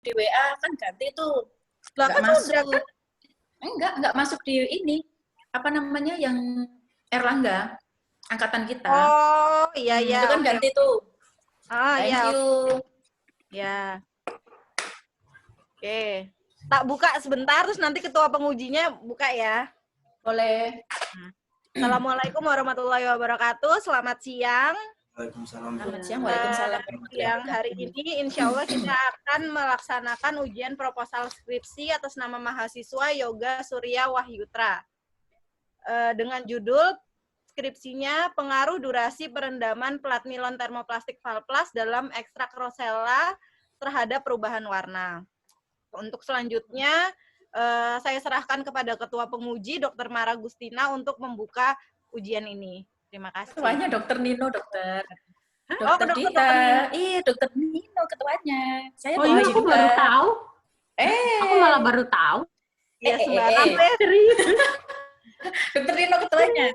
di WA kan ganti tuh. Lah kan masuk. Enggak masuk di ini. Apa namanya yang Erlangga angkatan kita. Oh, iya Itu kan ganti tuh. Thank you. Ya. Oke. Tak buka sebentar terus nanti ketua pengujinya buka ya. Boleh. Assalamualaikum warahmatullahi wabarakatuh. Selamat siang. Waalaikumsalam. Selamat siang. Waalaikumsalam. Yang hari ini insya Allah kita akan melaksanakan ujian proposal skripsi atas nama mahasiswa Yoga Surya Wahyutra. Dengan judul skripsinya pengaruh durasi perendaman plat nilon termoplastik Valplas dalam ekstrak rosella terhadap perubahan warna. Untuk selanjutnya saya serahkan kepada Ketua Penguji Dr. Mara Gustina untuk membuka ujian ini. Terima kasih. Ketuanya Dr. Nino, dokter. Dokter Dita. Iya, Dr. Nino ketuanya. Saya aku juga. baru tahu. Aku malah baru tahu. Iya, sembarang serius. Dr. Nino ketuanya.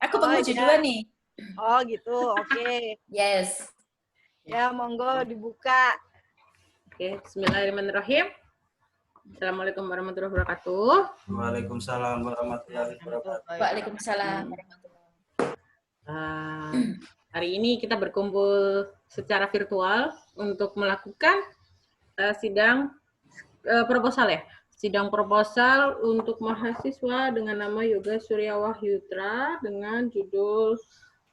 Aku penguji dua nih. Oh gitu, oke. Yes. Ya, monggo dibuka. Oke, bismillahirrahmanirrahim. Assalamualaikum warahmatullahi wabarakatuh. Waalaikumsalam warahmatullahi wabarakatuh. Waalaikumsalam warahmatullahi wabarakatuh. Hari ini kita berkumpul secara virtual untuk melakukan sidang proposal ya. Sidang proposal untuk mahasiswa dengan nama Yoga Surya Wahyutra dengan judul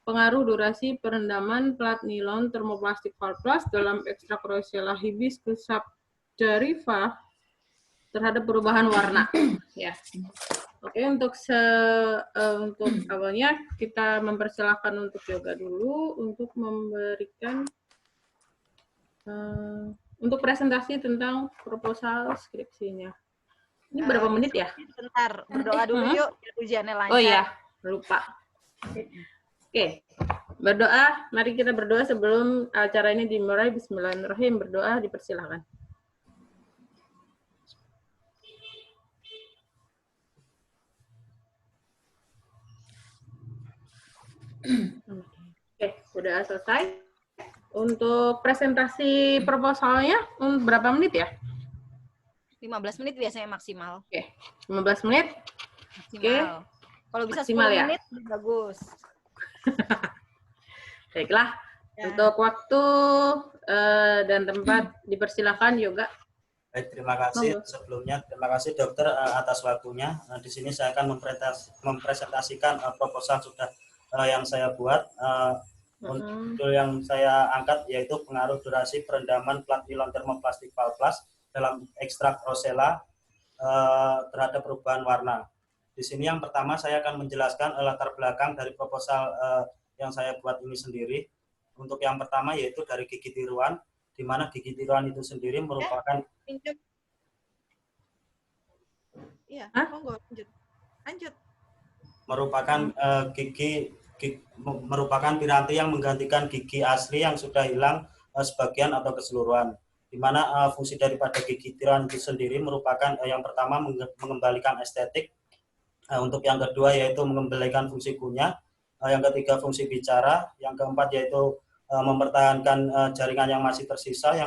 pengaruh durasi perendaman plat nilon termoplastik Valplas dalam ekstrak rosella hibiscus subjarifa terhadap perubahan warna. Ya. Oke, untuk awalnya kita mempersilahkan untuk Yoga dulu untuk memberikan untuk presentasi tentang proposal skripsinya. Ini berapa menit ya? Bentar, berdoa dulu yuk, ujiannya lancar. Oh iya, lupa. Oke, berdoa. Mari kita berdoa sebelum acara ini dimulai. Bismillahirrahmanirrahim. Berdoa, dipersilahkan. Oke, udah selesai. Untuk presentasi proposalnya, berapa menit ya? 15 menit biasanya maksimal. Oke, 15 menit. Maksimal. Kalau bisa 10 ya? menit, bagus. Baiklah, untuk waktu dan tempat dipersilakan Yoga. Baik, terima kasih. Sebelumnya, terima kasih dokter atas waktunya. Di sini saya akan mempresentasikan proposal yang saya buat. Untuk yang saya angkat yaitu pengaruh durasi perendaman plat nilon termoplastik Valplas dalam ekstrak rosella terhadap perubahan warna. Di sini yang pertama saya akan menjelaskan latar belakang dari proposal yang saya buat ini sendiri. Untuk yang pertama yaitu dari gigi tiruan, di mana gigi tiruan itu sendiri merupakan lanjut. Merupakan merupakan piranti yang menggantikan gigi asli yang sudah hilang sebagian atau keseluruhan. Di mana fungsi daripada gigi tiruan itu sendiri merupakan yang pertama mengembalikan estetik, untuk yang kedua yaitu mengembalikan fungsi kunyah, yang ketiga fungsi bicara, yang keempat yaitu mempertahankan jaringan yang masih tersisa,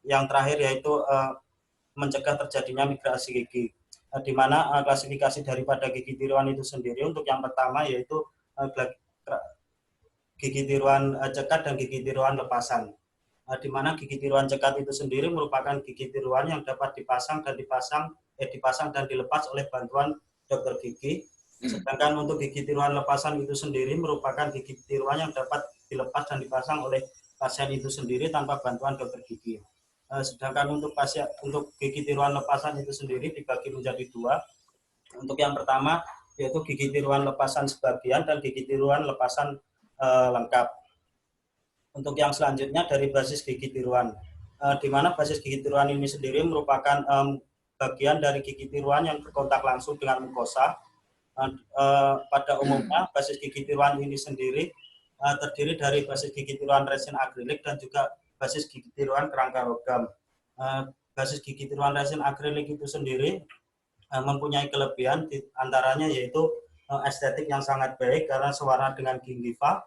yang terakhir yaitu mencegah terjadinya migrasi gigi. Di mana klasifikasi daripada gigi tiruan itu sendiri untuk yang pertama yaitu gigi tiruan cekat dan gigi tiruan lepasan. Di mana gigi tiruan cekat itu sendiri merupakan gigi tiruan yang dapat dipasang dan dilepas oleh bantuan dokter gigi. Sedangkan untuk gigi tiruan lepasan itu sendiri merupakan gigi tiruan yang dapat dilepas dan dipasang oleh pasien itu sendiri tanpa bantuan dokter gigi. Sedangkan untuk gigi tiruan lepasan itu sendiri dibagi menjadi dua. Untuk yang pertama yaitu gigi tiruan lepasan sebagian dan gigi tiruan lepasan lengkap. Untuk yang selanjutnya dari basis gigi tiruan, di mana basis gigi tiruan ini sendiri merupakan bagian dari gigi tiruan yang berkontak langsung dengan mukosa. Pada umumnya basis gigi tiruan ini sendiri terdiri dari basis gigi tiruan resin akrilik dan juga basis gigi tiruan kerangka logam. Basis gigi tiruan resin akrilik itu sendiri mempunyai kelebihan antaranya yaitu estetik yang sangat baik karena sewarna dengan gingiva,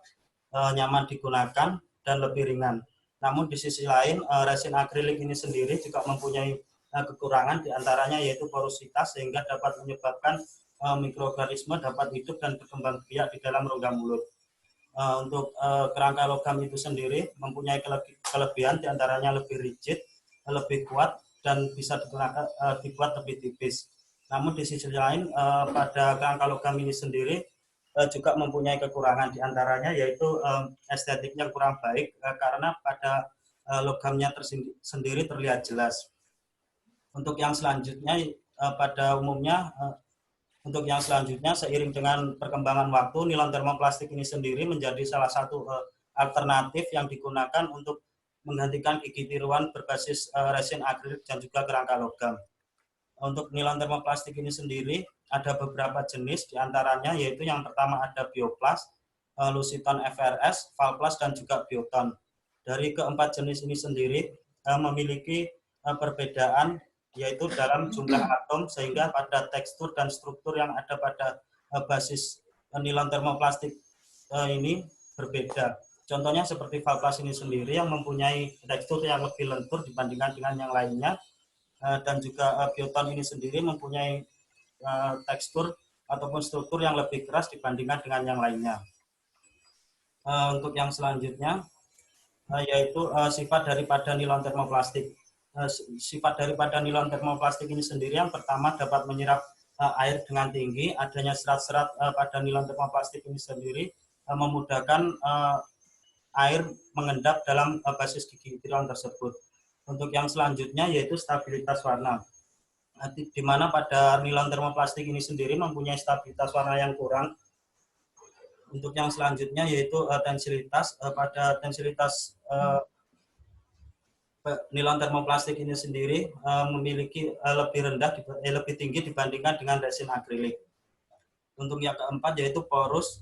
nyaman digunakan dan lebih ringan. Namun di sisi lain, resin akrilik ini sendiri juga mempunyai kekurangan, diantaranya yaitu porositas, sehingga dapat menyebabkan mikroorganisme dapat hidup dan berkembang biak di dalam rongga mulut. Untuk kerangka logam itu sendiri mempunyai kelebihan, diantaranya lebih rigid, lebih kuat, dan bisa digunakan dibuat lebih tipis. Namun di sisi lain, pada kerangka logam ini sendiri juga mempunyai kekurangan, diantaranya yaitu estetiknya kurang baik karena pada logamnya sendiri terlihat jelas. Untuk yang selanjutnya, pada umumnya seiring dengan perkembangan waktu, nilon termoplastik ini sendiri menjadi salah satu alternatif yang digunakan untuk menggantikan gigi tiruan berbasis resin akrilik dan juga kerangka logam. Untuk nilon termoplastik ini sendiri ada beberapa jenis, diantaranya yaitu yang pertama ada Bioplast, Lusiton FRS, Valplast, dan juga Bioton. Dari keempat jenis ini sendiri memiliki perbedaan yaitu dalam jumlah atom, sehingga pada tekstur dan struktur yang ada pada basis nilon termoplastik ini berbeda. Contohnya seperti Valplast ini sendiri yang mempunyai tekstur yang lebih lentur dibandingkan dengan yang lainnya, dan juga Bioton ini sendiri mempunyai tekstur ataupun struktur yang lebih keras dibandingkan dengan yang lainnya. Untuk yang selanjutnya yaitu sifat daripada nilon termoplastik. Sifat daripada nilon termoplastik ini sendiri yang pertama dapat menyerap air dengan tinggi. Adanya serat-serat pada nilon termoplastik ini sendiri memudahkan air mengendap dalam basis gigi tiruan tersebut. Untuk yang selanjutnya yaitu stabilitas warna, di mana pada nilon termoplastik ini sendiri mempunyai stabilitas warna yang kurang. Untuk yang selanjutnya yaitu tensilitas, pada tensilitas nilon termoplastik ini sendiri memiliki lebih tinggi dibandingkan dengan resin akrilik. Untuk yang keempat yaitu porus,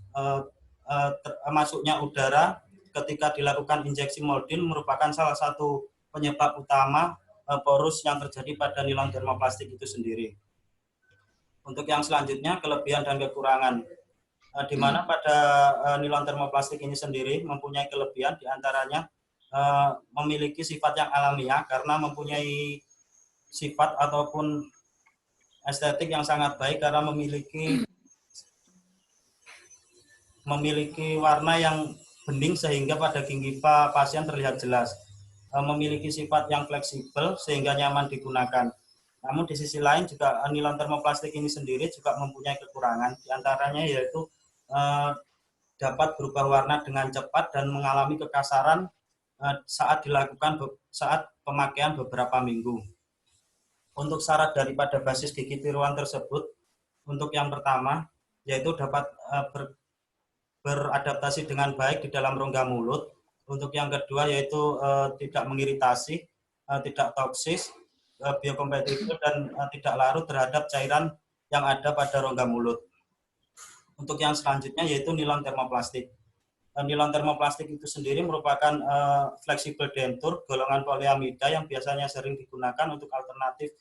masuknya udara ketika dilakukan injeksi moldin merupakan salah satu penyebab utama porus yang terjadi pada nilon termoplastik itu sendiri. Untuk yang selanjutnya kelebihan dan kekurangan, di mana pada nilon termoplastik ini sendiri mempunyai kelebihan, diantaranya memiliki sifat yang alamiah karena mempunyai sifat ataupun estetik yang sangat baik karena memiliki warna yang bening sehingga pada gingiva pasien terlihat jelas. Memiliki sifat yang fleksibel sehingga nyaman digunakan. Namun di sisi lain juga nilon termoplastik ini sendiri juga mempunyai kekurangan, diantaranya yaitu dapat berubah warna dengan cepat dan mengalami kekasaran saat pemakaian beberapa minggu. Untuk syarat daripada basis gigi tiruan tersebut, untuk yang pertama yaitu dapat beradaptasi dengan baik di dalam rongga mulut. Untuk yang kedua yaitu tidak mengiritasi, tidak toksis, biokompatibel, dan tidak larut terhadap cairan yang ada pada rongga mulut. Untuk yang selanjutnya yaitu nilon termoplastik. Nilon termoplastik itu sendiri merupakan fleksibel dentur golongan poliamida yang biasanya sering digunakan untuk alternatif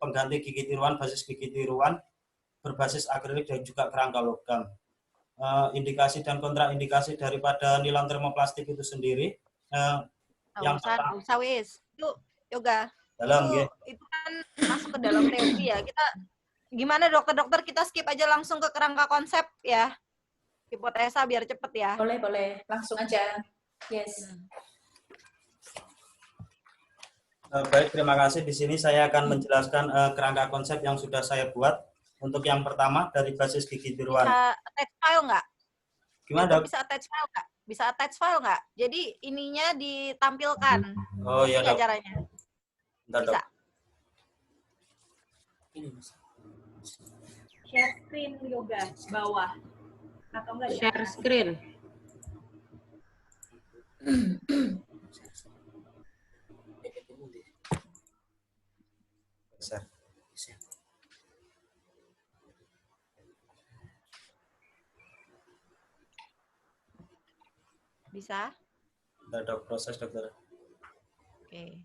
pengganti gigi tiruan basis gigi tiruan berbasis akrilik dan juga kerangka logam. Indikasi dan kontraindikasi daripada nilon termoplastik itu sendiri yang usah wis. Itu yoga. Dalam itu kan masuk ke dalam teori ya. Kita gimana dokter-dokter, kita skip aja langsung ke kerangka konsep ya. Hipotesa biar cepet ya. Boleh. Langsung aja. Yes. Baik, terima kasih. Di sini saya akan menjelaskan kerangka konsep yang sudah saya buat. Untuk yang pertama dari basis gigi tiruan. Bisa attach file nggak? Gimana, Dok? Bisa attach file nggak? Bisa attach file nggak? Jadi ininya ditampilkan. Oh iya, Dok. Caranya. Bentar, Bisa. Dok. Share screen yoga bawah. Atau enggak Share screen. Bisa? Bentar, Dok, proses, Dokter. Oke.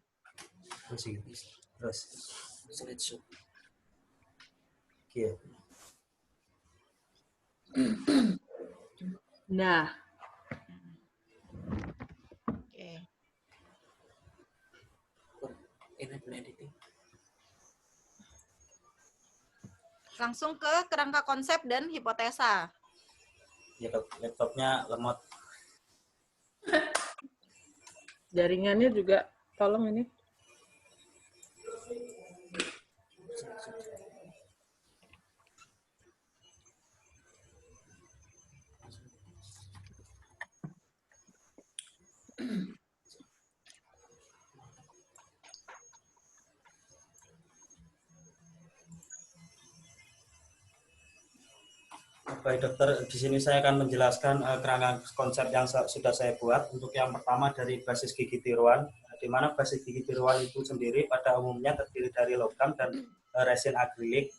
Terus. Slideshow. Oke. Nah, Oke. Langsung ke kerangka konsep dan hipotesa. Ya, Dok, laptopnya lemot. Jaringannya juga tolong ini. Baik dokter, di sini saya akan menjelaskan kerangka konsep yang sudah saya buat. Untuk yang pertama dari basis gigi tiruan, di mana basis gigi tiruan itu sendiri pada umumnya terdiri dari logam dan resin akrilik.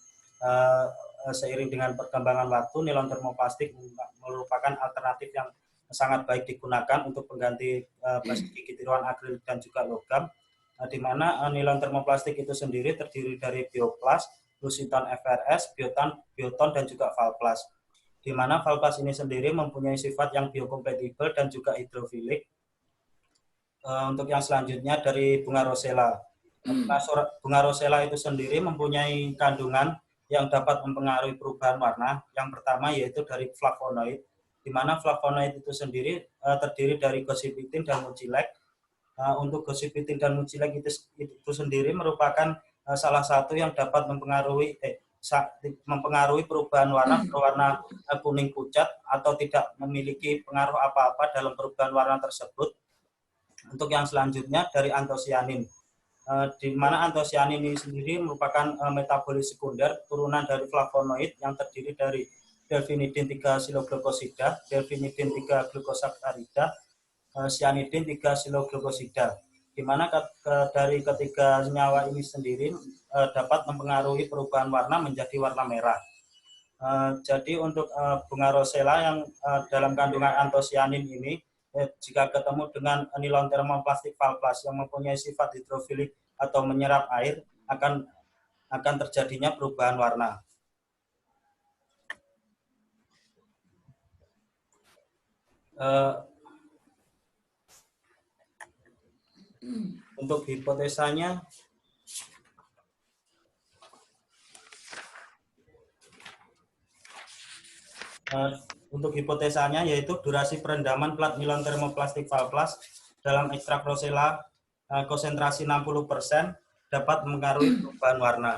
Seiring dengan perkembangan waktu, nilon termoplastik merupakan alternatif yang sangat baik digunakan untuk pengganti basis gigi tiruan akrilik dan juga logam. Di mana nilon termoplastik itu sendiri terdiri dari bioplas, lusiton FRS, bioton, dan juga valplas. Di mana valplas ini sendiri mempunyai sifat yang biokompatibel dan juga hidrofilik. Untuk yang selanjutnya dari bunga rosella. Bunga rosella itu sendiri mempunyai kandungan yang dapat mempengaruhi perubahan warna. Yang pertama yaitu dari flavonoid, di mana flavonoid itu sendiri terdiri dari gossypitin dan mucilek. Untuk gossypitin dan mucilek itu sendiri merupakan salah satu yang dapat mempengaruhi perubahan warna berwarna kuning pucat atau tidak memiliki pengaruh apa-apa dalam perubahan warna tersebut. Untuk yang selanjutnya dari antosianin, di mana antosianin ini sendiri merupakan metabolit sekunder turunan dari flavonoid yang terdiri dari delfinidin 3-siloglukosida, delfinidin 3-glukosakarida, cyanidin 3-siloglukosida, di mana dari ketiga senyawa ini sendiri dapat mempengaruhi perubahan warna menjadi warna merah. Jadi untuk bunga rosella yang dalam kandungan antosianin ini, jika ketemu dengan nilon termoplastik valplas yang mempunyai sifat hidrofilik atau menyerap air, akan terjadinya perubahan warna. Untuk hipotesanya, yaitu durasi perendaman plat nilon termoplastik valplas dalam ekstrak rosella konsentrasi 60% dapat mempengaruhi perubahan warna.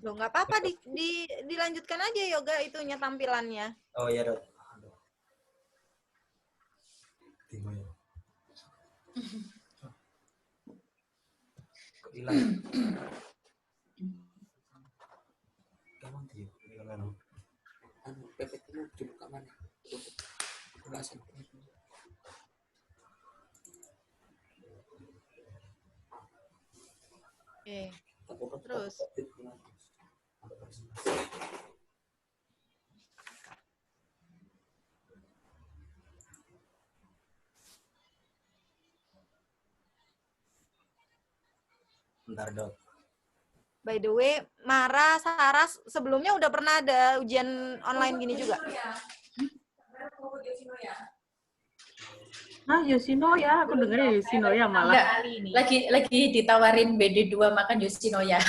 Loh, nggak apa-apa, dilanjutkan aja yoga itunya tampilannya. Oh iya dok. Oke, terus. Bentar dok. By the way, Mara, Saras, sebelumnya udah pernah ada ujian online gini juga? Yoshinoya, aku dengarnya Yoshinoya malah. Enggak, lagi ditawarin BD2 makan Yoshinoya.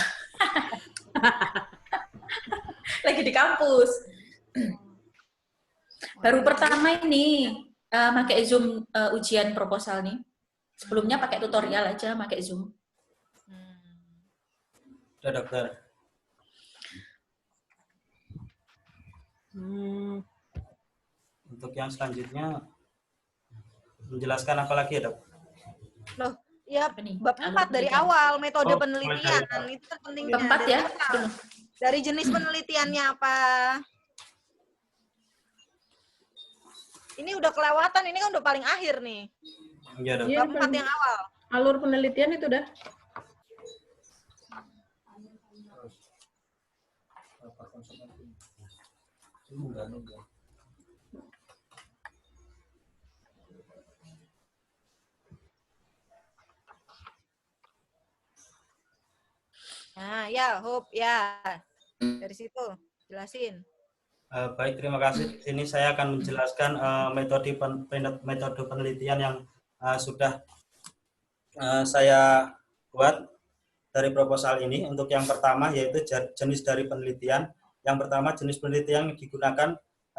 Lagi di kampus. Baru pertama ini pakai Zoom ujian proposal nih. Sebelumnya pakai tutorial aja, pakai Zoom. Udah dokter. Untuk yang selanjutnya, menjelaskan apa lagi ya dok? Loh, ya bab 4 dari awal, metode penelitian. Itu pentingnya. Bab 4 ya? Dari jenis penelitiannya apa? Ini udah kelewatan, ini kan udah paling akhir nih. Iya dok. Bab 4 yang awal. Alur penelitian itu dah. Nah, ya, Hope, ya. Dari situ, jelasin. Baik, terima kasih. Di sini saya akan menjelaskan metode penelitian yang sudah saya buat dari proposal ini. Untuk yang pertama yaitu jenis dari penelitian. Yang pertama, jenis penelitian yang digunakan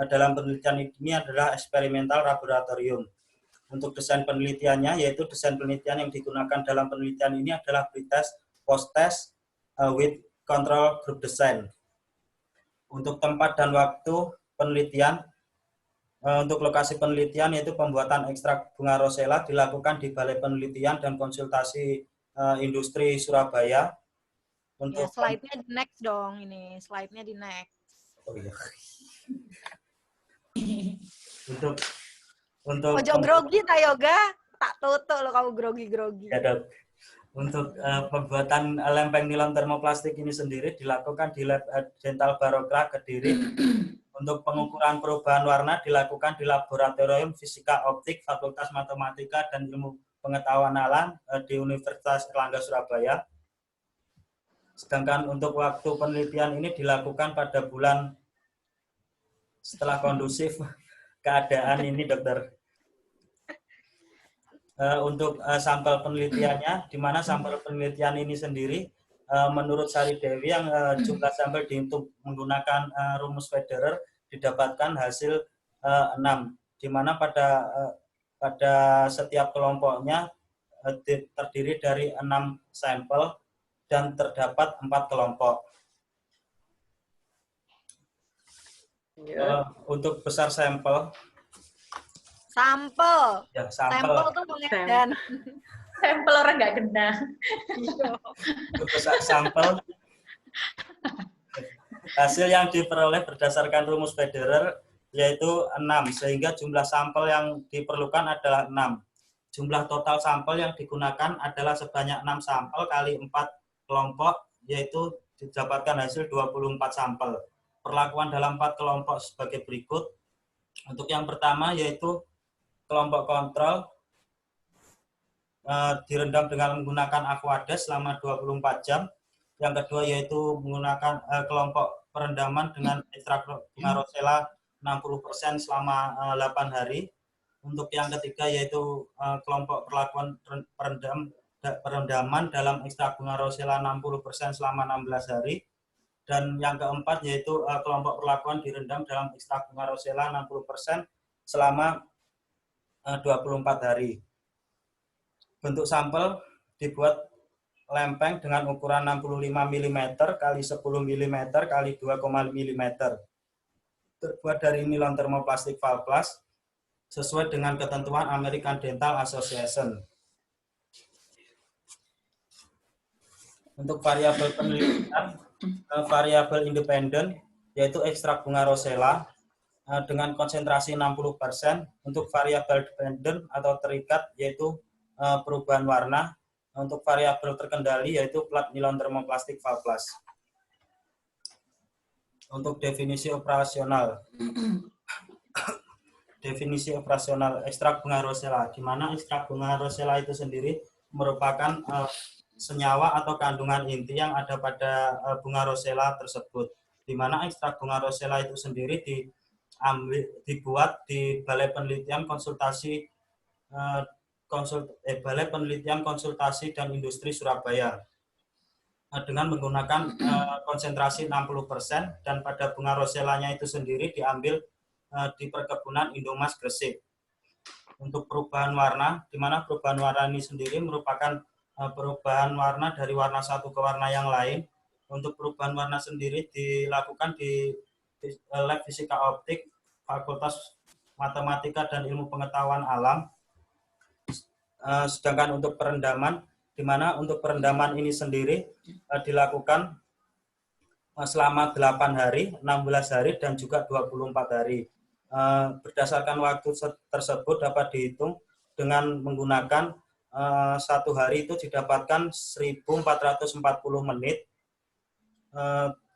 dalam penelitian ini adalah eksperimental laboratorium. Untuk desain penelitiannya yaitu desain penelitian yang digunakan dalam penelitian ini adalah pretest, post-test, with control group design. Untuk tempat dan waktu penelitian, untuk lokasi penelitian yaitu pembuatan ekstrak bunga rosella dilakukan di Balai Penelitian dan Konsultasi Industri Surabaya. Ya, slide-nya di next dong ini, slide-nya di next. Oh iya. Untuk ojo grogi ta yoga, tak tutup lo kamu grogi-grogi. Ya, Dok. Untuk pembuatan lempeng nilon termoplastik ini sendiri dilakukan di Lab Dental Barokah Kediri. Untuk pengukuran perubahan warna dilakukan di Laboratorium Fisika Optik Fakultas Matematika dan Ilmu Pengetahuan Alam di Universitas Erlangga Surabaya. Sedangkan untuk waktu penelitian ini dilakukan pada bulan setelah kondusif keadaan ini, Dokter. Untuk sampel penelitiannya, di mana sampel penelitian ini sendiri menurut Sari Dewi yang jumlah sampel dihitung menggunakan rumus Federer didapatkan hasil 6, di mana pada setiap kelompoknya terdiri dari 6 sampel dan terdapat 4 kelompok. Untuk besar sampel. Ya, sampel tuh mengedan. Sampel orang nggak kena. Untuk besar sampel, hasil yang diperoleh berdasarkan rumus Federer yaitu 6, sehingga jumlah sampel yang diperlukan adalah 6. Jumlah total sampel yang digunakan adalah sebanyak 6 sampel kali 4 kelompok, yaitu didapatkan hasil 24 sampel. Perlakuan dalam 4 kelompok sebagai berikut. Untuk yang pertama yaitu kelompok kontrol direndam dengan menggunakan Aquades selama 24 jam. Yang kedua yaitu menggunakan kelompok perendaman dengan ekstrak bunga rosella 60% selama 8 hari. Untuk yang ketiga yaitu kelompok perlakuan perendaman dalam ekstrak bunga rosella 60% selama 16 hari. Dan yang keempat yaitu kelompok perlakuan direndam dalam ekstrak bunga rosella 60% selama 24 hari. Bentuk sampel dibuat lempeng dengan ukuran 65 mm kali 10 mm kali 2,5 mm. Terbuat dari nilon termoplastik Valplas sesuai dengan ketentuan American Dental Association. Untuk variabel penelitian, variabel independen yaitu ekstrak bunga rosella dengan konsentrasi 60%. Untuk variabel dependen atau terikat yaitu perubahan warna. Untuk variabel terkendali yaitu plat nilon termoplastik Valplas. Untuk definisi operasional. Definisi operasional ekstrak bunga rosella, di mana ekstrak bunga rosella itu sendiri merupakan senyawa atau kandungan inti yang ada pada bunga rosella tersebut. Di mana ekstrak bunga rosella itu sendiri dibuat di Balai Penelitian Balai Penelitian Konsultasi dan Industri Surabaya dengan menggunakan konsentrasi 60% dan pada bunga rosellanya itu sendiri diambil di perkebunan Indomas Gresik. Untuk perubahan warna, di mana perubahan warna ini sendiri merupakan perubahan warna dari warna satu ke warna yang lain. Untuk perubahan warna sendiri dilakukan di Lab Fisika Optik Fakultas Matematika dan Ilmu Pengetahuan Alam. Sedangkan untuk perendaman, di mana untuk perendaman ini sendiri dilakukan selama 8 hari, 16 hari, dan juga 24 hari. Berdasarkan waktu tersebut dapat dihitung dengan menggunakan 1 hari itu didapatkan 1440 menit.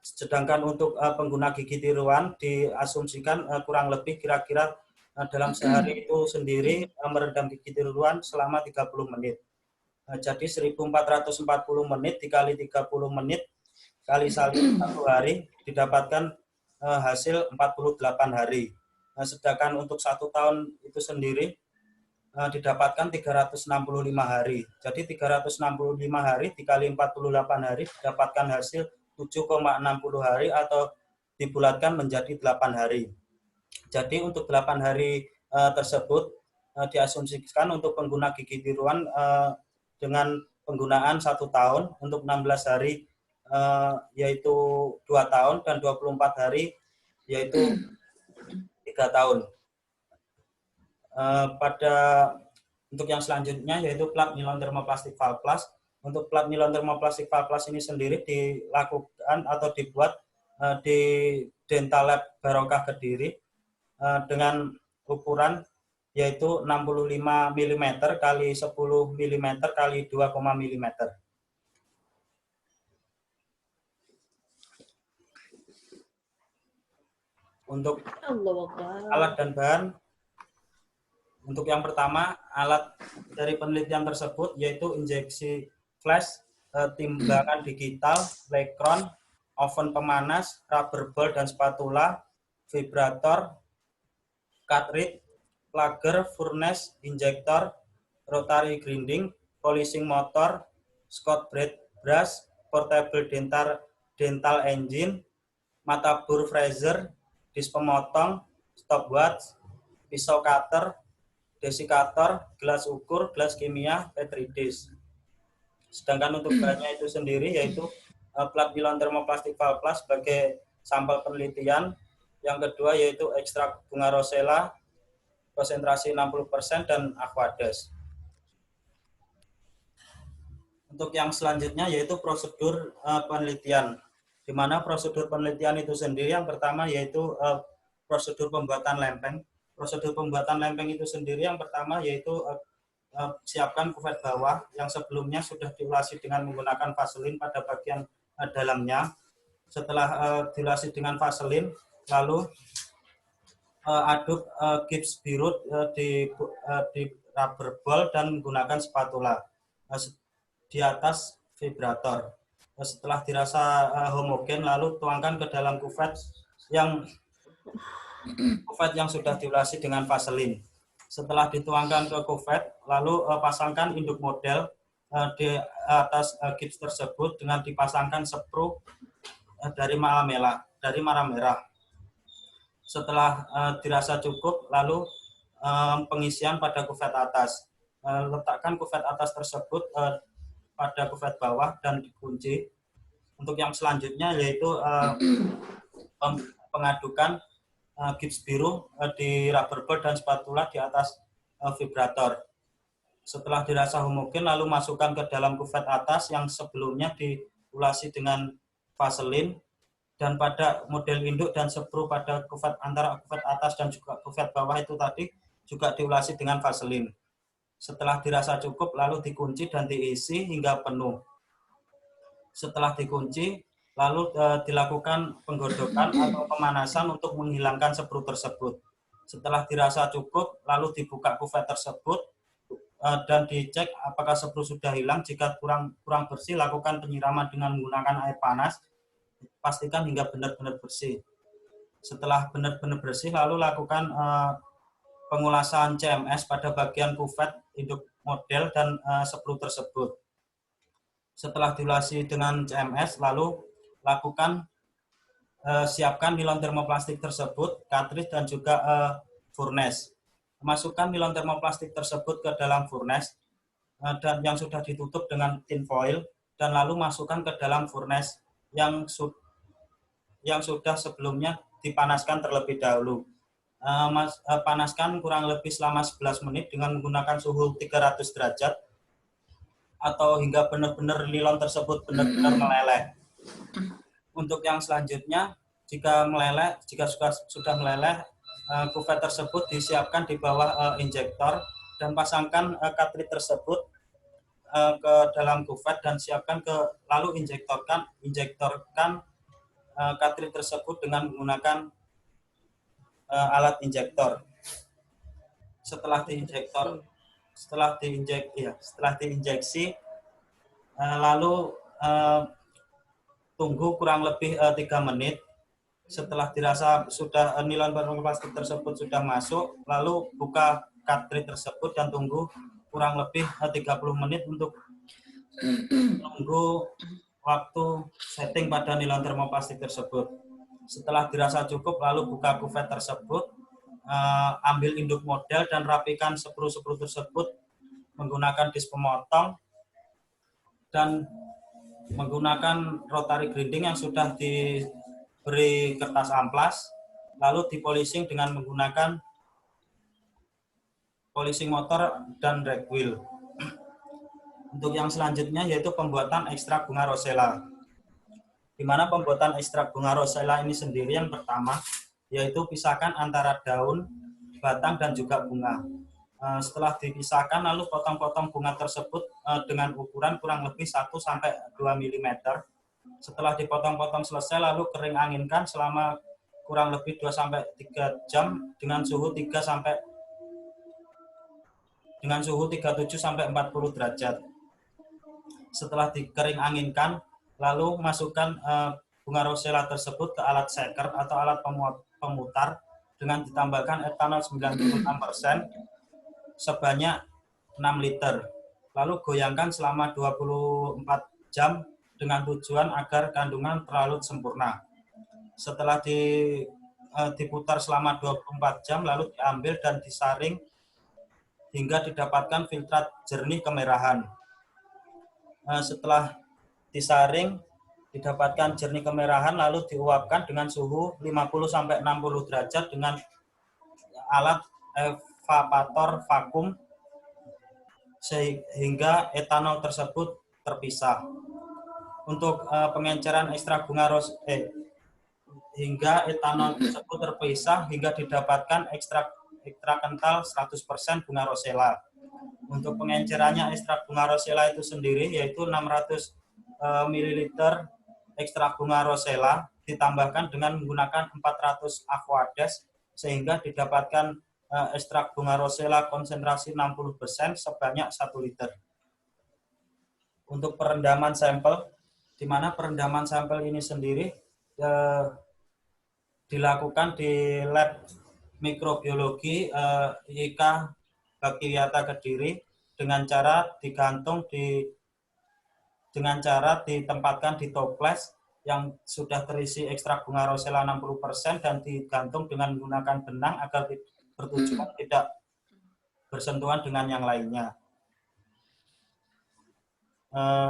Sedangkan untuk pengguna gigi tiruan diasumsikan kurang lebih kira-kira dalam sehari itu sendiri merendam gigi tiruan selama 30 menit. Jadi 1440 menit dikali 30 menit kali 1 hari didapatkan hasil 48 hari. Sedangkan untuk 1 tahun itu sendiri didapatkan 365 hari. Jadi 365 hari dikali 48 hari didapatkan hasil 7,60 hari atau dibulatkan menjadi 8 hari. Jadi untuk 8 hari tersebut diasumsikan untuk pengguna gigi tiruan dengan penggunaan 1 tahun, untuk 16 hari yaitu 2 tahun, dan 24 hari yaitu 3 tahun. Untuk yang selanjutnya yaitu plat nilon thermoplastic valplast. Untuk plat nilon thermoplastic valplast ini sendiri dilakukan atau dibuat di Dental Lab Barokah Kediri dengan ukuran yaitu 65 mm kali 10 mm kali 2, mm. Untuk alat dan bahan, untuk yang pertama, alat dari penelitian tersebut yaitu injeksi flash, timbangan digital, lekron, oven pemanas, rubber ball dan spatula, vibrator, cartridge, plugger, furnace, injektor, rotary grinding, polishing motor, Scott brush, portable dental engine, mata bur freezer, disk pemotong, stopwatch, pisau cutter, desikator, gelas ukur, gelas kimia, petri dish. Sedangkan untuk bahannya itu sendiri yaitu plat nilon thermoplastic valplast sebagai sampel penelitian. Yang kedua yaitu ekstrak bunga rosella, konsentrasi 60%, dan aquades. Untuk yang selanjutnya yaitu prosedur penelitian. Di mana prosedur penelitian itu sendiri yang pertama yaitu prosedur pembuatan lempeng. Prosedur pembuatan lempeng itu sendiri yang pertama yaitu siapkan kuvet bawah yang sebelumnya sudah diulasi dengan menggunakan vaselin pada bagian dalamnya. Setelah diulasi dengan vaselin, lalu aduk gips biru di rubber ball dan menggunakan spatula di atas vibrator. Setelah dirasa homogen, lalu tuangkan ke dalam kuvet yang sudah diulasi dengan vaselin. Setelah dituangkan ke kuvet, lalu pasangkan induk model di atas gips tersebut dengan dipasangkan sprue dari marah merah. Setelah dirasa cukup, lalu pengisian pada kuvet atas. Letakkan kuvet atas tersebut pada kuvet bawah dan dikunci. Untuk yang selanjutnya yaitu pengadukan gips biru di rubber ball dan spatula di atas vibrator. Setelah dirasa homogen, lalu masukkan ke dalam kuvet atas yang sebelumnya diulasi dengan vaselin, dan pada model induk dan sprue pada antara kuvet atas dan juga kuvet bawah itu tadi juga diulasi dengan vaselin. Setelah dirasa cukup, lalu dikunci dan diisi hingga penuh. Setelah dikunci, lalu dilakukan penggodokan atau pemanasan untuk menghilangkan sprue tersebut. Setelah dirasa cukup, lalu dibuka kuvet tersebut dan dicek apakah sprue sudah hilang. Jika kurang bersih, lakukan penyiraman dengan menggunakan air panas. Pastikan hingga benar-benar bersih. Setelah benar-benar bersih, lalu lakukan pengulasan CMS pada bagian kuvet, induk model, dan sprue tersebut. Setelah diulasi dengan CMS, lalu lakukan siapkan nilon termoplastik tersebut, cartridge, dan juga furnace. Masukkan nilon termoplastik tersebut ke dalam furnace dan yang sudah ditutup dengan tin foil, dan lalu masukkan ke dalam furnace yang sudah sebelumnya dipanaskan terlebih dahulu. Panaskan kurang lebih selama 11 menit dengan menggunakan suhu 300 derajat atau hingga benar-benar nilon tersebut benar-benar meleleh. Untuk yang selanjutnya, jika sudah meleleh, kuvet tersebut disiapkan di bawah injektor dan pasangkan cartridge tersebut ke dalam kuvet dan siapkan lalu injektorkan cartridge tersebut dengan menggunakan alat injektor. Setelah diinjeksi, lalu tunggu kurang lebih 3 menit. Setelah dirasa sudah nilon termoplastik tersebut sudah masuk, lalu buka cartridge tersebut dan tunggu kurang lebih 30 menit untuk menunggu waktu setting pada nilon termoplastik tersebut. Setelah dirasa cukup, lalu buka kuvet tersebut, ambil induk model dan rapikan sepru-sepru tersebut menggunakan disk pemotong dan menggunakan rotary grinding yang sudah diberi kertas amplas, lalu dipolishing dengan menggunakan polishing motor dan rag wheel. Untuk yang selanjutnya yaitu pembuatan ekstrak bunga rosella. Di mana pembuatan ekstrak bunga rosella ini sendiri yang pertama yaitu pisahkan antara daun, batang, dan juga bunga. Setelah dipisahkan, lalu potong-potong bunga tersebut dengan ukuran kurang lebih 1-2 mm. Setelah dipotong-potong selesai, lalu kering anginkan selama kurang lebih 2-3 jam dengan suhu 37-40 derajat. Setelah dikering anginkan, lalu masukkan bunga rosella tersebut ke alat shaker atau alat pemutar dengan ditambahkan etanol 96% sebanyak 6 liter. Lalu goyangkan selama 24 jam dengan tujuan agar kandungan terlalu sempurna. Setelah diputar selama 24 jam, lalu diambil dan disaring hingga didapatkan filtrat jernih kemerahan. Setelah disaring, didapatkan jernih kemerahan, lalu diuapkan dengan suhu 50-60 derajat dengan alat evaporator vakum sehingga etanol tersebut terpisah. Untuk pengenceran ekstrak bunga hingga etanol tersebut terpisah hingga didapatkan ekstrak kental 100% bunga rosella. Untuk pengencerannya ekstrak bunga rosella itu sendiri yaitu 600 ml ekstrak bunga rosella ditambahkan dengan menggunakan 400 aquades sehingga didapatkan ekstrak bunga rosella konsentrasi 60% sebanyak 1 liter. Untuk perendaman sampel, di mana perendaman sampel ini sendiri dilakukan di lab mikrobiologi IK Baktiwiyata Kediri dengan cara ditempatkan di toples yang sudah terisi ekstrak bunga rosella 60% dan digantung dengan menggunakan benang agar bertujuan tidak bersentuhan dengan yang lainnya.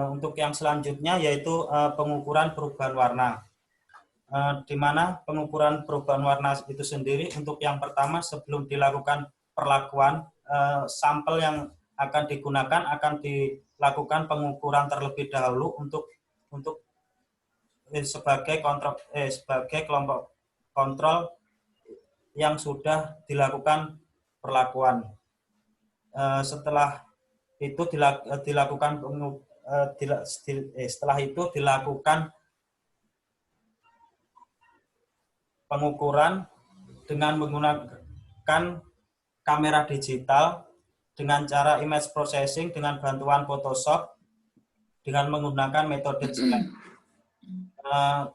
Untuk yang selanjutnya yaitu pengukuran perubahan warna. Di mana pengukuran perubahan warna itu sendiri untuk yang pertama sebelum dilakukan perlakuan sampel yang akan digunakan akan dilakukan pengukuran terlebih dahulu untuk sebagai kelompok kontrol yang sudah dilakukan perlakuan. Setelah itu dilakukan pengukuran dengan menggunakan kamera digital dengan cara image processing dengan bantuan Photoshop dengan menggunakan metode GLAB.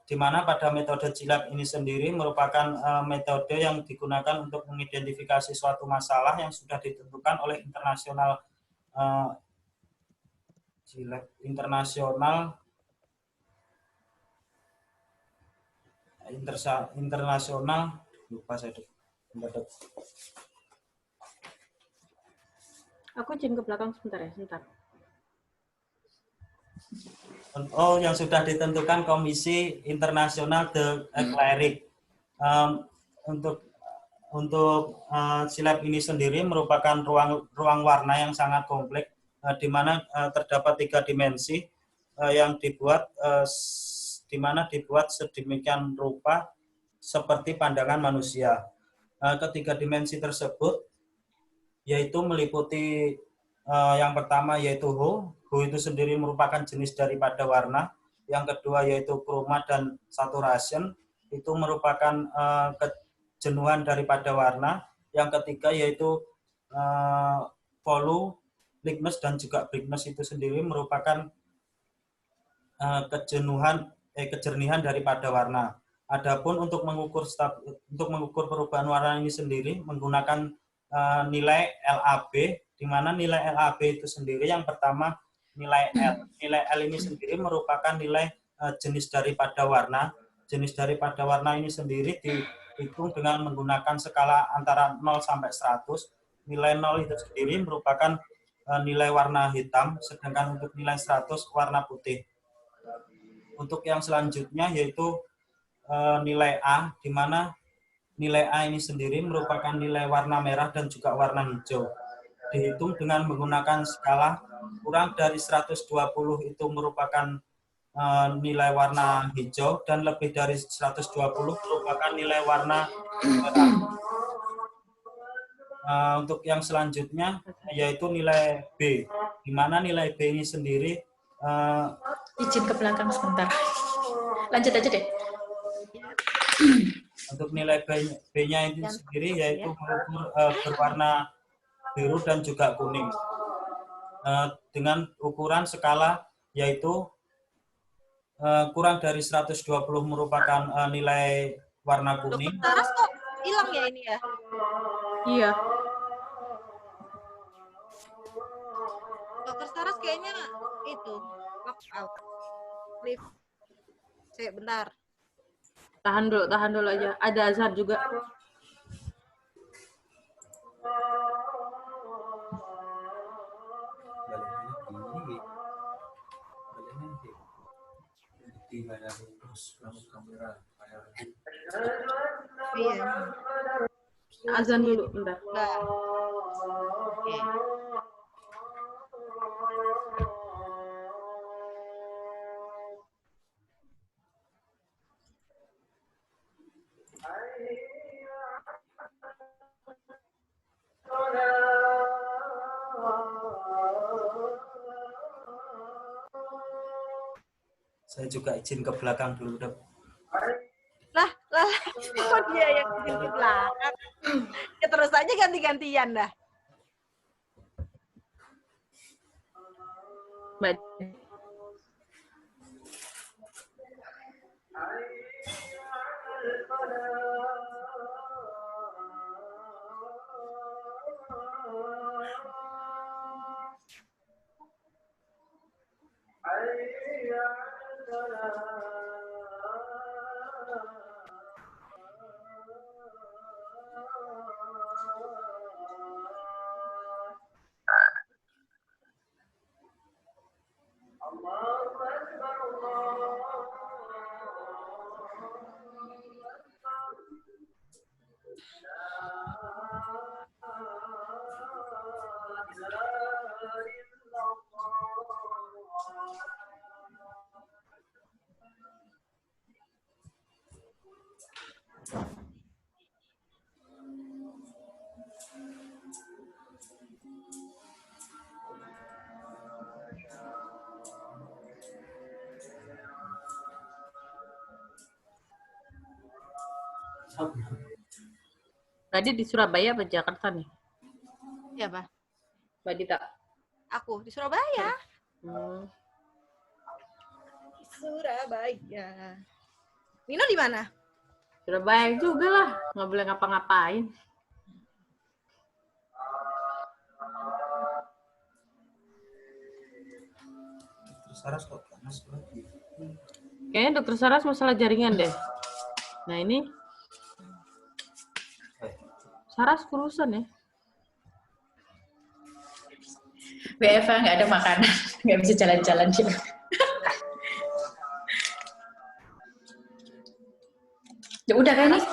Di mana pada metode GLAB ini sendiri merupakan metode yang digunakan untuk mengidentifikasi suatu masalah yang sudah ditentukan oleh internasional lupa saya. Aku izin ke belakang sebentar ya, sebentar. Yang sudah ditentukan Komisi Internasional de Cleric. Untuk silab ini sendiri merupakan ruang warna yang sangat kompleks, di mana terdapat 3 dimensi yang dibuat sedemikian rupa seperti pandangan manusia. Ketiga dimensi tersebut yaitu meliputi yang pertama yaitu hue. Hue itu sendiri merupakan jenis daripada warna. Yang kedua yaitu chroma dan saturation, itu merupakan kejenuhan daripada warna. Yang ketiga yaitu volume, lightness dan juga brightness itu sendiri merupakan kejernihan daripada warna. Adapun untuk mengukur perubahan warna ini sendiri menggunakan nilai LAB, di mana nilai LAB itu sendiri yang pertama nilai L. Nilai L ini sendiri merupakan nilai jenis daripada warna. Jenis daripada warna ini sendiri dihitung dengan menggunakan skala antara 0 sampai 100. Nilai 0 itu sendiri merupakan nilai warna hitam, sedangkan untuk nilai 100 warna putih. Untuk yang selanjutnya yaitu nilai A, di mana nilai A ini sendiri merupakan nilai warna merah dan juga warna hijau. Dihitung dengan menggunakan skala kurang dari 120 itu merupakan nilai warna hijau dan lebih dari 120 merupakan nilai warna merah. Untuk yang selanjutnya yaitu nilai B, di mana nilai B ini sendiri izin ke belakang sebentar. Lanjut aja deh. Untuk nilai B-nya itu sendiri yaitu berwarna biru dan juga kuning. Dengan ukuran skala yaitu kurang dari 120 merupakan nilai warna kuning. Dokter Saras kok hilang ya ini ya? Iya. Dokter Saras kayaknya itu lock out. Leave. Bentar. Tahan dulu aja. Ada azan juga. Iya. Azan dulu, bentar. Enggak. Oke. Saya juga izin ke belakang dulu, Dok. Lah, kok dia yang izin ke belakang? Ya terus aja ganti-gantian dah. Mbak. Tadi di Surabaya apa Jakarta nih? Iya, Pak. Mbak Dita. Aku di Surabaya. Hmm. Surabaya. Nino di mana? Surabaya juga lah, nggak boleh ngapa-ngapain. Dokter Saras kok panas lagi. Kayaknya Dokter Saras masalah jaringan deh. Nah ini Saras kurusan ya. WFH nggak ada makanan, nggak bisa jalan-jalan juga. Ya udah kan nih.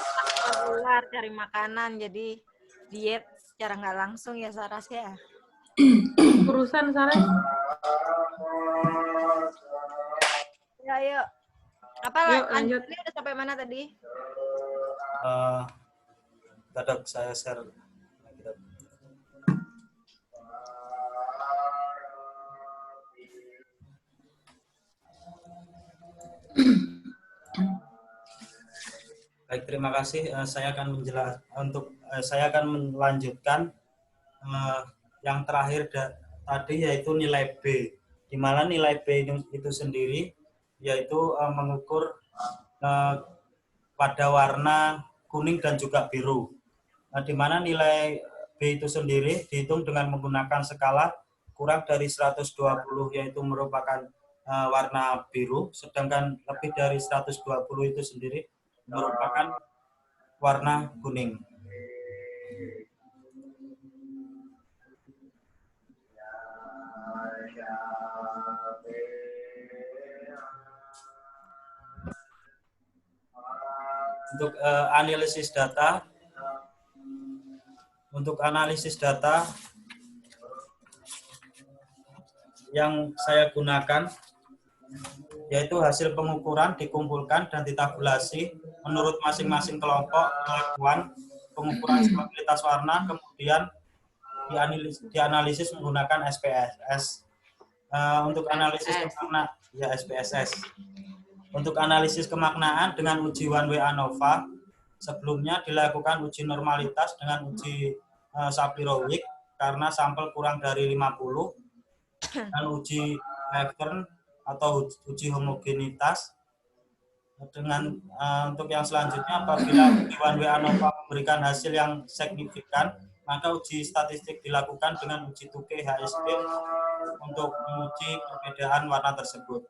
Keluar cari makanan, jadi diet secara nggak langsung ya Saras ya. Kurusan Saras. Ya yuk. Apa Yuk, lanjut. Ini udah sampai mana tadi? Dok, saya share. Baik, terima kasih. Saya akan melanjutkan yang terakhir tadi yaitu nilai B. Di mana nilai B itu sendiri yaitu mengukur pada warna kuning dan juga biru. Nah, di mana nilai B itu sendiri dihitung dengan menggunakan skala kurang dari 120, yaitu merupakan warna biru, sedangkan lebih dari 120 itu sendiri merupakan warna kuning. Untuk analisis data, yang saya gunakan yaitu hasil pengukuran dikumpulkan dan ditabulasi menurut masing-masing kelompok melakukan pengukuran stabilitas warna, kemudian dianalisis menggunakan SPSS. Untuk analisis kemaknaan, ya SPSS. Untuk analisis kemaknaan dengan uji one way ANOVA, sebelumnya dilakukan uji normalitas dengan uji Shapiro-Wilk karena sampel kurang dari 50, dan uji Heffern atau uji homogenitas. Dengan untuk yang selanjutnya, apabila uji one way ANOVA memberikan hasil yang signifikan, maka uji statistik dilakukan dengan uji Tukey HSP untuk menguji perbedaan warna tersebut.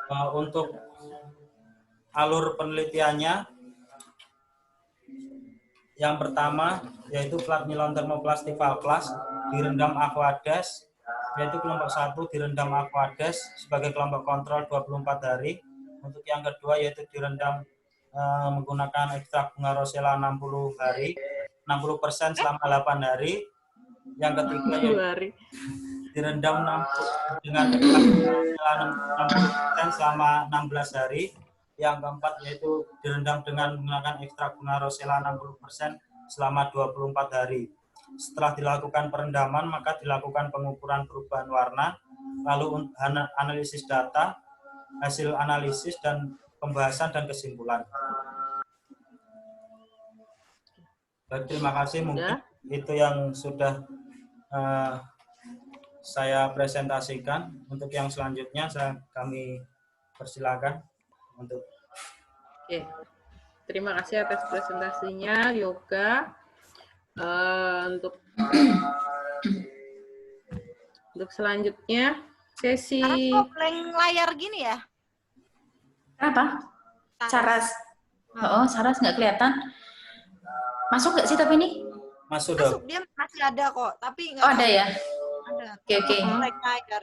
Untuk alur penelitiannya, yang pertama yaitu Plasmilon thermoplastic valplas direndam aquades, yaitu kelompok 1 direndam aquades sebagai kelompok kontrol 24 hari. Untuk yang kedua yaitu direndam menggunakan ekstrak bunga rosella 60 hari, 60% selama 8 hari. Yang ketiga yaitu direndam dengan ekstrak bunga rosella 60% selama 16 hari. Yang keempat yaitu direndam dengan menggunakan ekstrak bunga rosella 60% selama 24 hari. Setelah dilakukan perendaman, maka dilakukan pengukuran perubahan warna, lalu analisis data, hasil analisis, dan pembahasan dan kesimpulan. Baik, terima kasih. Mungkin itu yang sudah saya presentasikan. Untuk yang selanjutnya kami persilakan untuk. Oke, terima kasih atas presentasinya, Yoga. Untuk selanjutnya sesi. Sekarang kok blank layar gini ya? Kenapa? Saras. Oh, Saras nggak kelihatan. Masuk nggak sih tapi ini? Masuk. Dia masih ada kok, tapi nggak. Oh, ada ya? Ada. Oke. Blank layar.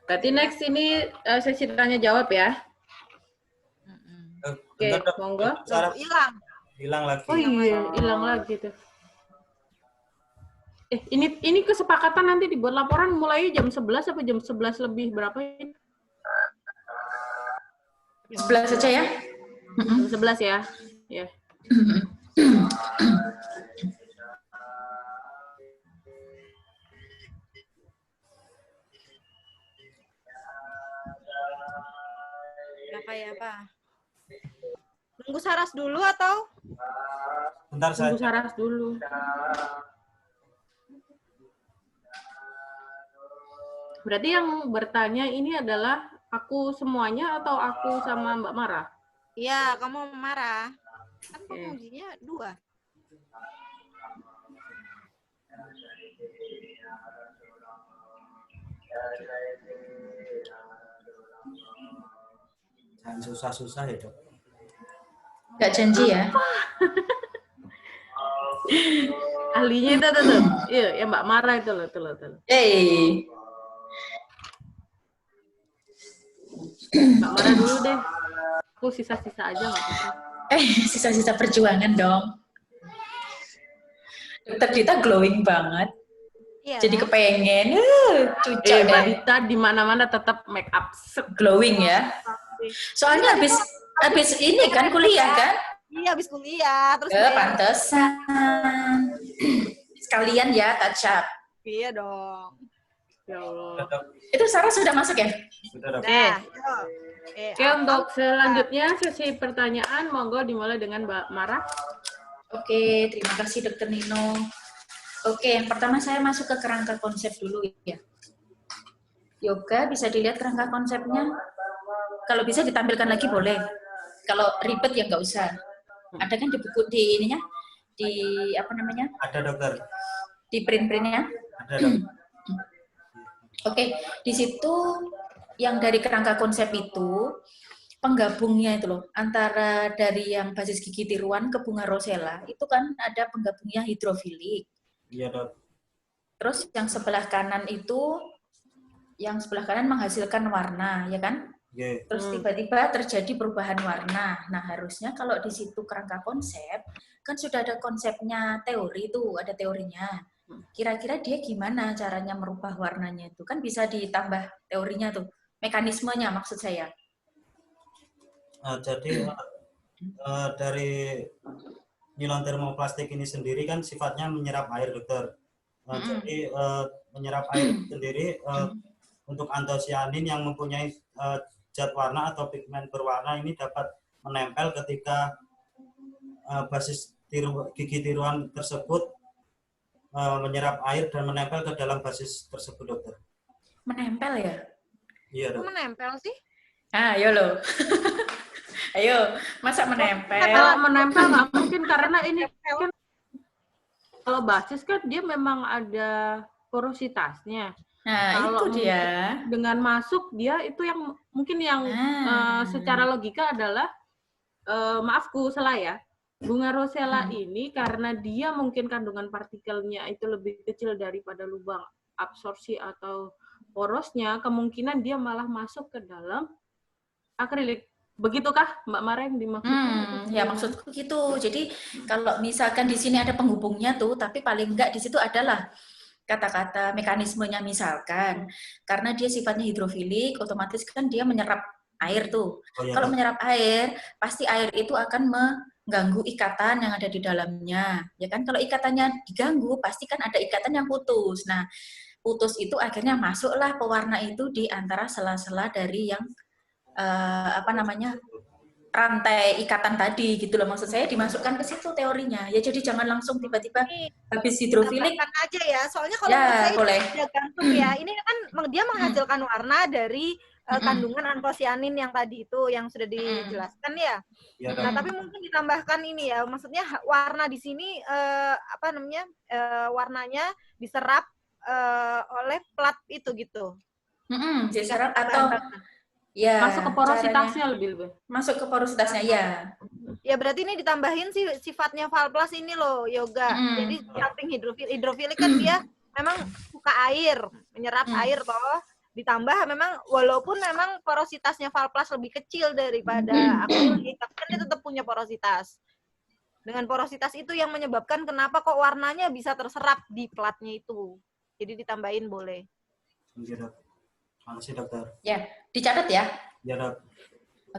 Berarti next ini sesi tanya jawab ya? Oke, monggo. Hilang lagi. Oh iya, hilang lagi tuh. Ini kesepakatan nanti dibuat laporan mulai jam 11 atau jam 11 lebih berapa ini? 11 saja ya? Jam 11 ya? Ya. Apa? Nunggu Saras dulu atau? Bentar saja. Nunggu Saras dulu. Berarti yang bertanya ini adalah aku semuanya atau aku sama Mbak Mara? Iya, kamu Mara. Kan pengujinya 2. Jangan susah-susah ya, Dok. Nggak janji ya? Ahlinya itu tuh. Iya, ya Mbak Mara itu loh. Mbak Mara dulu deh. Aku sisa-sisa aja nggak apa-apa. Sisa-sisa perjuangan dong. Dokter Dita glowing banget. Iya, Jadi kepengen, cucok deh. Mbak Dita di mana-mana tetap make up Glowing ya. Soalnya habis ini kan kuliah kan? Iya, habis kuliah. Terus pantesan. Sekalian ya touch up. Iya dong. Ya Allah. Itu Sarah sudah masuk ya? Sudah, Dok. Oke, untuk selanjutnya sesi pertanyaan, monggo dimulai dengan Mbak Mara. Oke, terima kasih Dokter Nino. Oke, yang pertama saya masuk ke kerangka konsep dulu ya. Yoga, bisa dilihat kerangka konsepnya? kalau bisa ditampilkan lagi boleh. Kalau ribet ya nggak usah. Ada kan di buku di ininya, di apa namanya? Ada dokter. Di print-printnya. Ada dokter. Oke, di situ yang dari kerangka konsep itu penggabungnya itu loh, antara dari yang basis gigi tiruan ke bunga rosella itu kan ada penggabungnya hidrofilik. Iya dok. Terus yang sebelah kanan itu, yang sebelah kanan menghasilkan warna, ya kan? Yeah. Terus tiba-tiba terjadi perubahan warna. Nah, harusnya kalau di situ kerangka konsep, kan sudah ada konsepnya teori itu, ada teorinya. Kira-kira dia gimana caranya merubah warnanya itu? Kan bisa ditambah teorinya tuh, mekanismenya maksud saya. Jadi dari nilon termoplastik ini sendiri kan sifatnya menyerap air, dokter. Jadi menyerap air sendiri untuk antosianin yang mempunyai zat warna atau pigmen berwarna ini dapat menempel ketika basis gigi tiruan tersebut menyerap air dan menempel ke dalam basis tersebut, dokter. Menempel ya? Iya, dok. Kok menempel sih? Ayo loh. Ayo, masa menempel? Kalau menempel nggak mungkin karena ini kan kalau basis kan dia memang ada porositasnya. Nah, kalau itu dia. Dengan masuk dia itu yang mungkin yang secara logika adalah maafku salah ya. Bunga rosella ini karena dia mungkin kandungan partikelnya itu lebih kecil daripada lubang absorpsi atau porosnya, kemungkinan dia malah masuk ke dalam akrilik. Begitukah Mbak Maren dimaksudkan? Ya maksudku gitu. Jadi kalau misalkan di sini ada penghubungnya tuh, tapi paling enggak di situ adalah kata-kata mekanismenya misalkan. Karena dia sifatnya hidrofilik, otomatis kan dia menyerap air tuh. Kalau menyerap air, pasti air itu akan mengganggu ikatan yang ada di dalamnya. Ya kan, kalau ikatannya diganggu, pasti kan ada ikatan yang putus. Nah, putus itu akhirnya masuklah pewarna itu di antara sela-sela dari yang rantai ikatan tadi gitu loh, maksud saya dimasukkan ke situ teorinya ya. Jadi jangan langsung tiba-tiba habis hidrofilik aja ya, soalnya kalau ya, menurut saya boleh. Dia gantung ya, ini kan dia menghasilkan warna dari kandungan antosianin yang tadi itu yang sudah dijelaskan ya. Nah tapi mungkin ditambahkan ini ya, maksudnya warna di sini warnanya diserap oleh plat itu gitu. Diserap atau ya, masuk ke porositasnya lebih. Masuk ke porositasnya ya. Ya berarti ini ditambahin sih sifatnya valplas ini loh, Yoga. Jadi samping hidrofilik kan dia memang suka air, menyerap air toh. Ditambah memang walaupun memang porositasnya valplas lebih kecil daripada akrilik, tapi kan dia tetap punya porositas. Dengan porositas itu yang menyebabkan kenapa kok warnanya bisa terserap di platnya itu. Jadi ditambahin boleh. Makasih, dokter. Ya, dicatat ya. Ya, dok.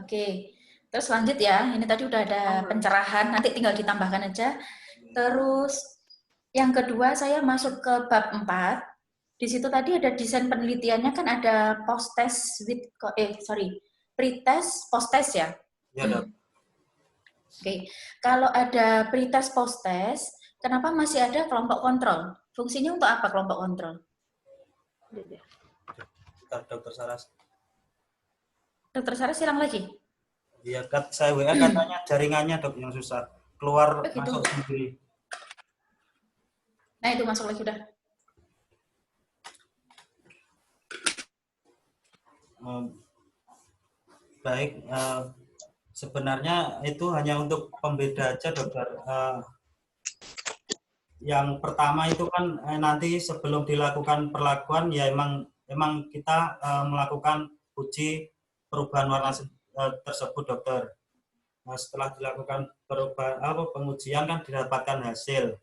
Oke. Terus lanjut ya. Ini tadi udah ada pencerahan, nanti tinggal ditambahkan aja. Terus yang kedua saya masuk ke bab 4. Di situ tadi ada desain penelitiannya kan ada post-test with pre-test, post-test ya? Ya, dok. Oke. Kalau ada pre-test, post-test, kenapa masih ada kelompok kontrol? Fungsinya untuk apa kelompok kontrol? Dokter Saras. Dokter Saras silang lagi? Iya, saya WA katanya jaringannya dok yang susah. Keluar gitu. Masuk sendiri. Nah itu masuk lagi udah. Baik, sebenarnya itu hanya untuk pembeda aja dokter. Yang pertama itu kan nanti sebelum dilakukan perlakuan ya emang kita melakukan uji perubahan warna tersebut dokter. Nah, setelah dilakukan pengujian kan didapatkan hasil.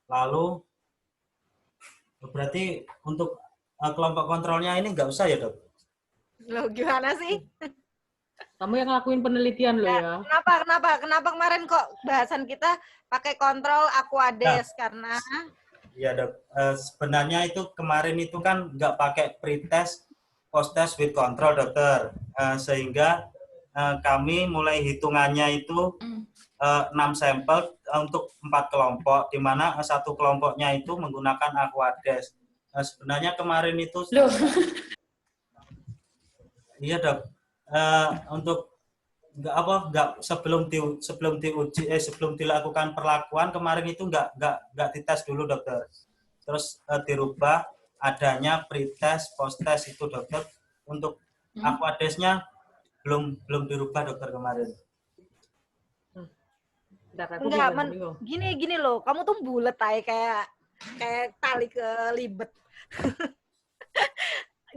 Lalu berarti untuk kelompok kontrolnya ini nggak usah ya dok? Loh gimana sih? Kamu yang ngelakuin penelitian loh ya. Kenapa kemarin kok bahasan kita pakai kontrol Aquades karena ya dok, sebenarnya itu kemarin itu kan nggak pakai pre-test, post-test with control dokter, sehingga kami mulai hitungannya itu 6 sampel untuk 4 kelompok, di mana satu kelompoknya itu menggunakan Aquades. Sebenarnya kemarin itu iya dok, untuk nggak sebelum dilakukan perlakuan kemarin itu nggak dites dulu dokter. Terus dirubah adanya pretest, post-test itu dokter. Untuk aquadesnya belum dirubah dokter kemarin. Enggak, gini loh, kamu tuh bulet aja kayak tali kelibet.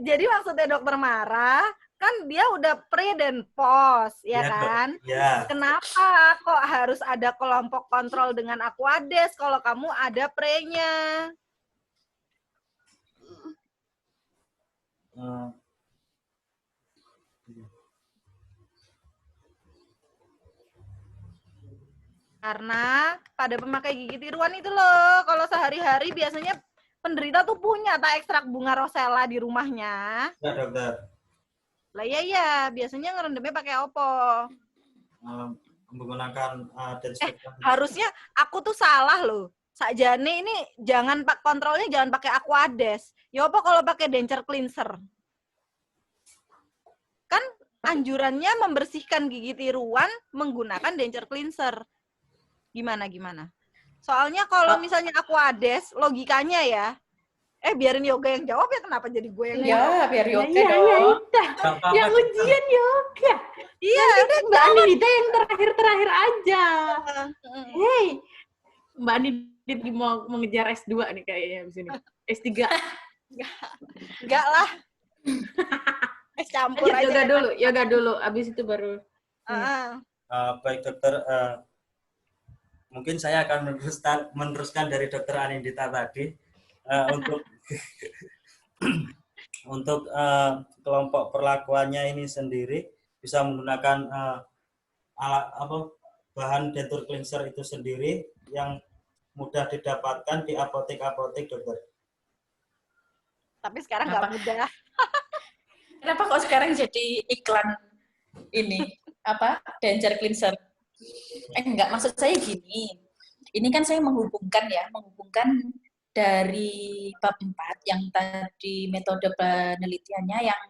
Jadi maksudnya dokter marah, kan dia udah pre dan post, ya kan? Ya. Kenapa kok harus ada kelompok kontrol dengan aquades kalau kamu ada pre-nya? Karena pada pemakai gigi tiruan itu loh, kalau sehari-hari biasanya penderita tuh punya tak ekstrak bunga rosella di rumahnya. Ya dokter. Lah iya, biasanya ngerendamnya pakai opo? Menggunakan harusnya aku tuh salah loh. Sakjane ini jangan kontrolnya jangan pakai aquades. Ya apa kalau pakai denture cleanser? Kan anjurannya membersihkan gigi tiruan menggunakan denture cleanser. Gimana? Soalnya kalau misalnya aquades, logikanya ya, biarin Yoga yang jawab ya, kenapa jadi gue yang jawab? Ya, biar Yoga Iya, dong. yang ujian Yoga. Iya, udah Mbak Anindita yang terakhir aja. Hey, Mbak Anindita mau mengejar S2 nih kayaknya di sini. S3. Enggak lah. Campur aja. Yoga dulu, abis itu baru. Baik dokter, mungkin saya akan meneruskan dari dokter Anindita tadi untuk kelompok perlakuannya ini sendiri bisa menggunakan bahan denture cleanser itu sendiri yang mudah didapatkan di apotek dokter. Tapi sekarang nggak mudah. Kenapa kok sekarang jadi iklan ini denture cleanser? Enggak, maksud saya gini. Ini kan saya menghubungkan dari bab 4 yang tadi metode penelitiannya yang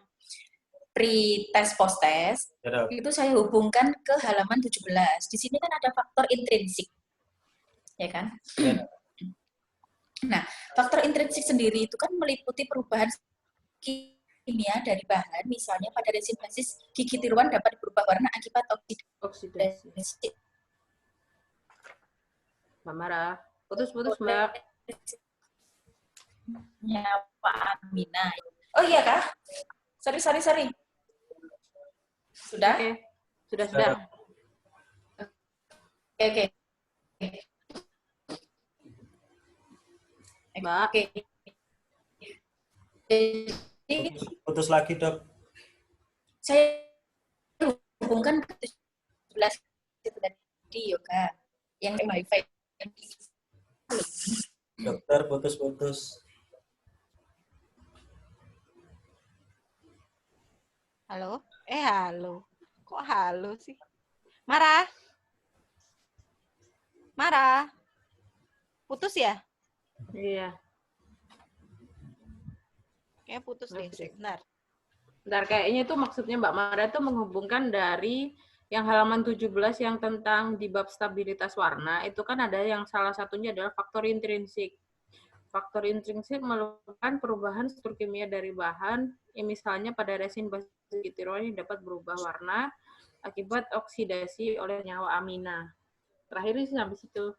pre-test post-test, itu saya hubungkan ke halaman 17. Di sini kan ada faktor intrinsik. Ya kan? Ya. Nah, faktor intrinsik sendiri itu kan meliputi perubahan kimia dari bahan, misalnya pada resin basis gigi tiruan dapat berubah warna akibat oksidasi. Mbak Mara, putus Mbak. Nyawa amina. Oh iya kah? Sorry. Sudah? Okay. Sudah. Oke. Mbak. Oke. Jadi putus lagi dok. Saya hubungkan ke 17 itu tadi Yoga yang wifi. Dokter putus. Halo? Halo. Kok halo sih? Mara? Putus ya? Iya. Kayak putus deh, sebentar. Bentar, kayaknya itu maksudnya Mbak Mara itu menghubungkan dari yang halaman 17 yang tentang di bab stabilitas warna, itu kan ada yang salah satunya adalah faktor intrinsik. Faktor intrinsik merupakan perubahan struktur kimia dari bahan, misalnya pada resin basis gigi tiruan yang dapat berubah warna akibat oksidasi oleh nyawa amina. Terakhir sih sampai situ.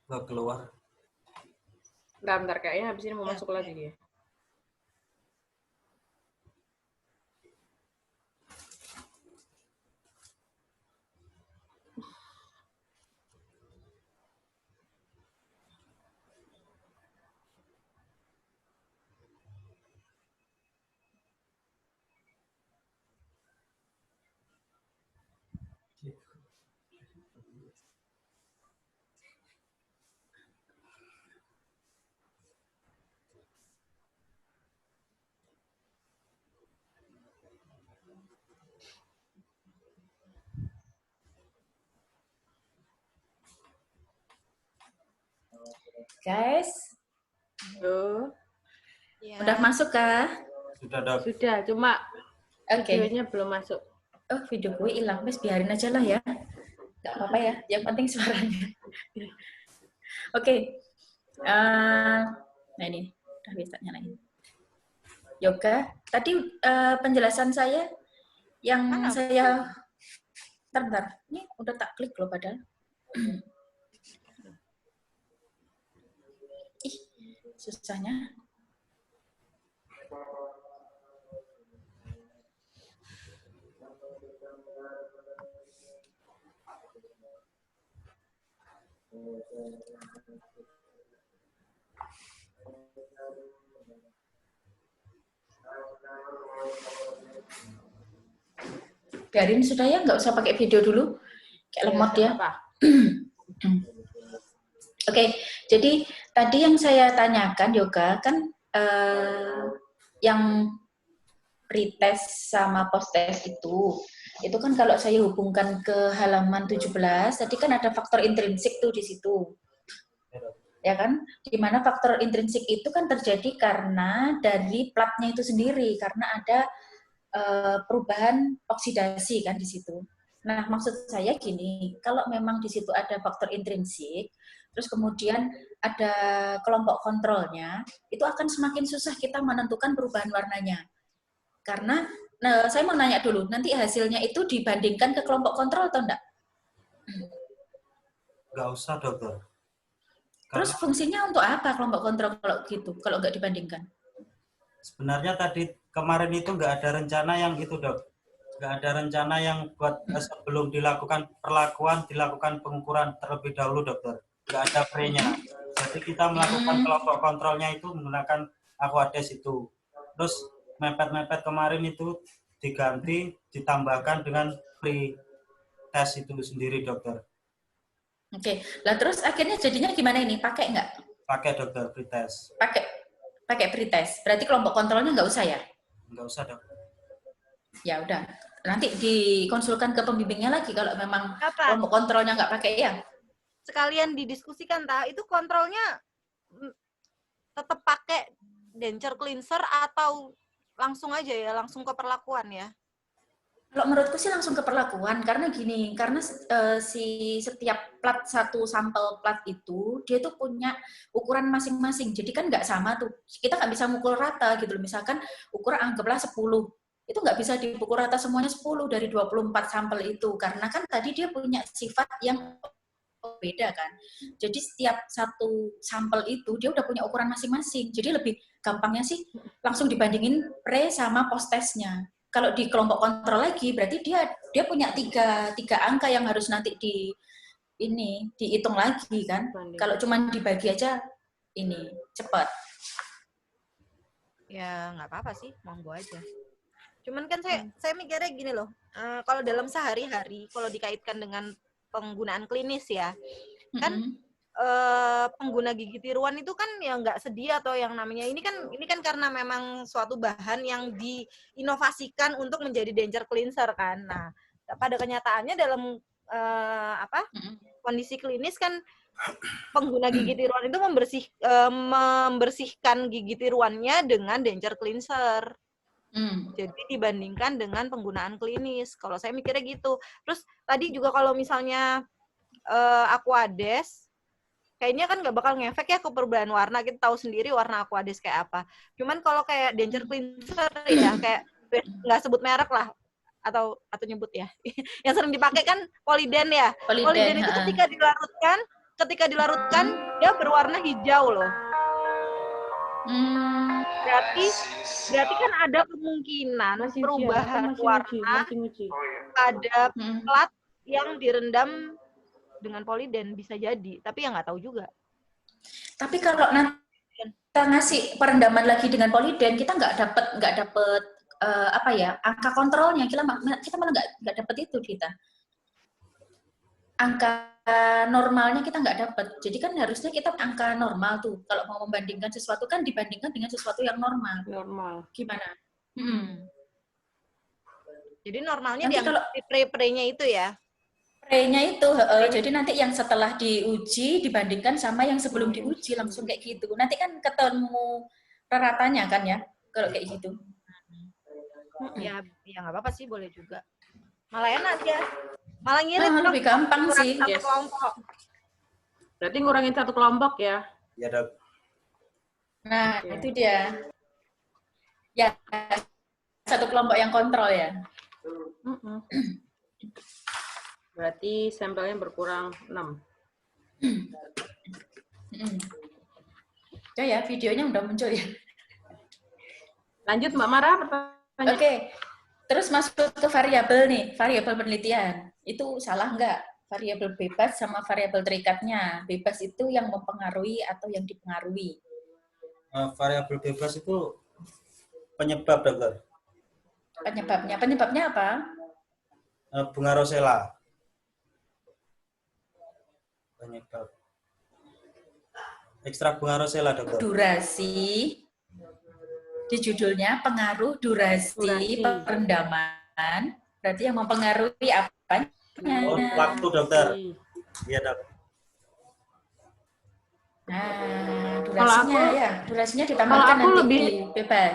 Nggak keluar. Bentar, kayaknya habis ini mau masuk lagi dia. guys. Yo. Ya. Udah masuk kah? Sudah, Dok. Sudah, cuma Oke. videonya belum masuk. Oh, video gue hilang. Mas, biarin aja lah ya. Gak apa-apa ya. Yang penting suaranya. Oke. Nah ini. Udah bisa nyalain. Yoga. Tadi penjelasan saya yang Mana? saya... Bentar. Ini udah tak klik loh padahal. Ih, susahnya. Biarin sudah ya, nggak usah pakai video dulu. Kayak lemot ya. Apa? Oke, jadi tadi yang saya tanyakan Yoga kan yang pretest sama posttest itu kan kalau saya hubungkan ke halaman 17, tadi kan ada faktor intrinsik tuh di situ. Ya kan? Di mana faktor intrinsik itu kan terjadi karena dari platnya itu sendiri, karena ada perubahan oksidasi kan di situ. Nah, maksud saya gini, kalau memang di situ ada faktor intrinsik, terus kemudian ada kelompok kontrolnya, itu akan semakin susah kita menentukan perubahan warnanya. Karena, saya mau nanya dulu, nanti hasilnya itu dibandingkan ke kelompok kontrol atau enggak? Nggak usah, Dokter. Terus fungsinya untuk apa kelompok kontrol kalau gitu, kalau nggak dibandingkan? Sebenarnya tadi kemarin itu nggak ada rencana yang itu, Dok. Nggak ada rencana yang buat sebelum dilakukan perlakuan, dilakukan pengukuran terlebih dahulu, Dokter. Nggak ada pre-nya. Jadi kita melakukan kelompok kontrolnya itu menggunakan Aquades itu. Terus mepet-mepet kemarin itu diganti, ditambahkan dengan pre-test itu sendiri, Dokter. Oke, lah terus akhirnya jadinya gimana ini? Pakai nggak? Pakai, Dokter, pre-test. Pakai pretest. Berarti kelompok kontrolnya nggak usah ya? Nggak usah, Dok. Ya udah. Nanti dikonsulkan ke pembimbingnya lagi kalau memang Apa? kelompok kontrolnya nggak pakai ya. Sekalian didiskusikan, itu kontrolnya tetap pakai denture cleanser atau langsung aja ya, langsung ke perlakuan ya? Kalau menurutku sih langsung ke perlakuan, karena gini, karena si setiap plat, satu sampel plat itu, dia tuh punya ukuran masing-masing, jadi kan nggak sama tuh, kita nggak bisa mukul rata gitu loh, misalkan ukuran anggaplah 10, itu nggak bisa dipukul rata semuanya 10 dari 24 sampel itu, karena kan tadi dia punya sifat yang beda kan, jadi setiap satu sampel itu, dia udah punya ukuran masing-masing, jadi lebih gampangnya sih langsung dibandingin pre sama post testnya. Kalau di kelompok kontrol lagi, berarti dia punya tiga angka yang harus nanti dihitung lagi kan. Kalau cuma dibagi aja ini cepat. Ya nggak apa-apa sih, monggo aja. Cuman kan saya mikirnya gini loh, kalau dalam sehari-hari, kalau dikaitkan dengan penggunaan klinis ya, kan pengguna gigi tiruan itu kan yang nggak sedia atau yang namanya ini kan karena memang suatu bahan yang diinovasikan untuk menjadi denture cleanser kan. Nah, pada kenyataannya dalam kondisi klinis kan pengguna gigi tiruan itu membersihkan gigi tiruannya dengan denture cleanser. Jadi dibandingkan dengan penggunaan klinis. Kalau saya mikirnya gitu. Terus tadi juga kalau misalnya Aquades kayaknya kan nggak bakal ngefek ya ke perubahan warna. Kita tahu sendiri warna Aquades kayak apa. Cuman kalau kayak denture cleanser ya, kayak nggak sebut merek lah, atau nyebut ya. Yang sering dipakai kan Poliden ya. Poliden itu ketika dilarutkan dia berwarna hijau loh. Berarti kan ada kemungkinan perubahan warna pada plat yang direndam dengan Poliden, bisa jadi, tapi ya nggak tahu juga. Tapi kalau nanti kita ngasih perendaman lagi dengan Poliden, kita nggak dapet angka kontrolnya, kita malah nggak dapet itu kita. Angka normalnya kita nggak dapet. Jadi kan harusnya kita angka normal tuh. Kalau mau membandingkan sesuatu kan dibandingkan dengan sesuatu yang normal. Normal. Gimana? Jadi normalnya di pre-nya itu ya? Pre-nya itu, jadi nanti yang setelah diuji dibandingkan sama yang sebelum diuji langsung kayak gitu. Nanti kan ketemu raratanya kan ya, kalau kayak gitu. Ya nggak apa-apa sih, boleh juga. Malah enak dia. Malah ngirit dong, Lebih gampang kurang sih. satu Yes. kelompok. Berarti ngurangin satu kelompok ya. Ya, Dok. Nah, Oke. itu dia. Ya, satu kelompok yang kontrol ya. Mm-mm. Berarti sampelnya berkurang 6. Oh ya, videonya udah muncul ya. Lanjut Mbak Mara, pertanyaan. Oke, terus masuk ke variabel nih, variabel penelitian. Itu salah nggak? Variabel bebas sama variabel terikatnya. Bebas itu yang mempengaruhi atau yang dipengaruhi. Variabel bebas itu penyebab, Dokter. Penyebabnya apa? Bunga rosella. Penyebab. Ekstrak bunga rosella, Dokter. Durasi. Di judulnya pengaruh durasi. Perendaman. Berarti yang mempengaruhi apanya? Oh, waktu, Dokter. Iya, Dok. Nah, durasinya ya. Durasinya Kalau ditambahkan aku nanti lebih di bebas.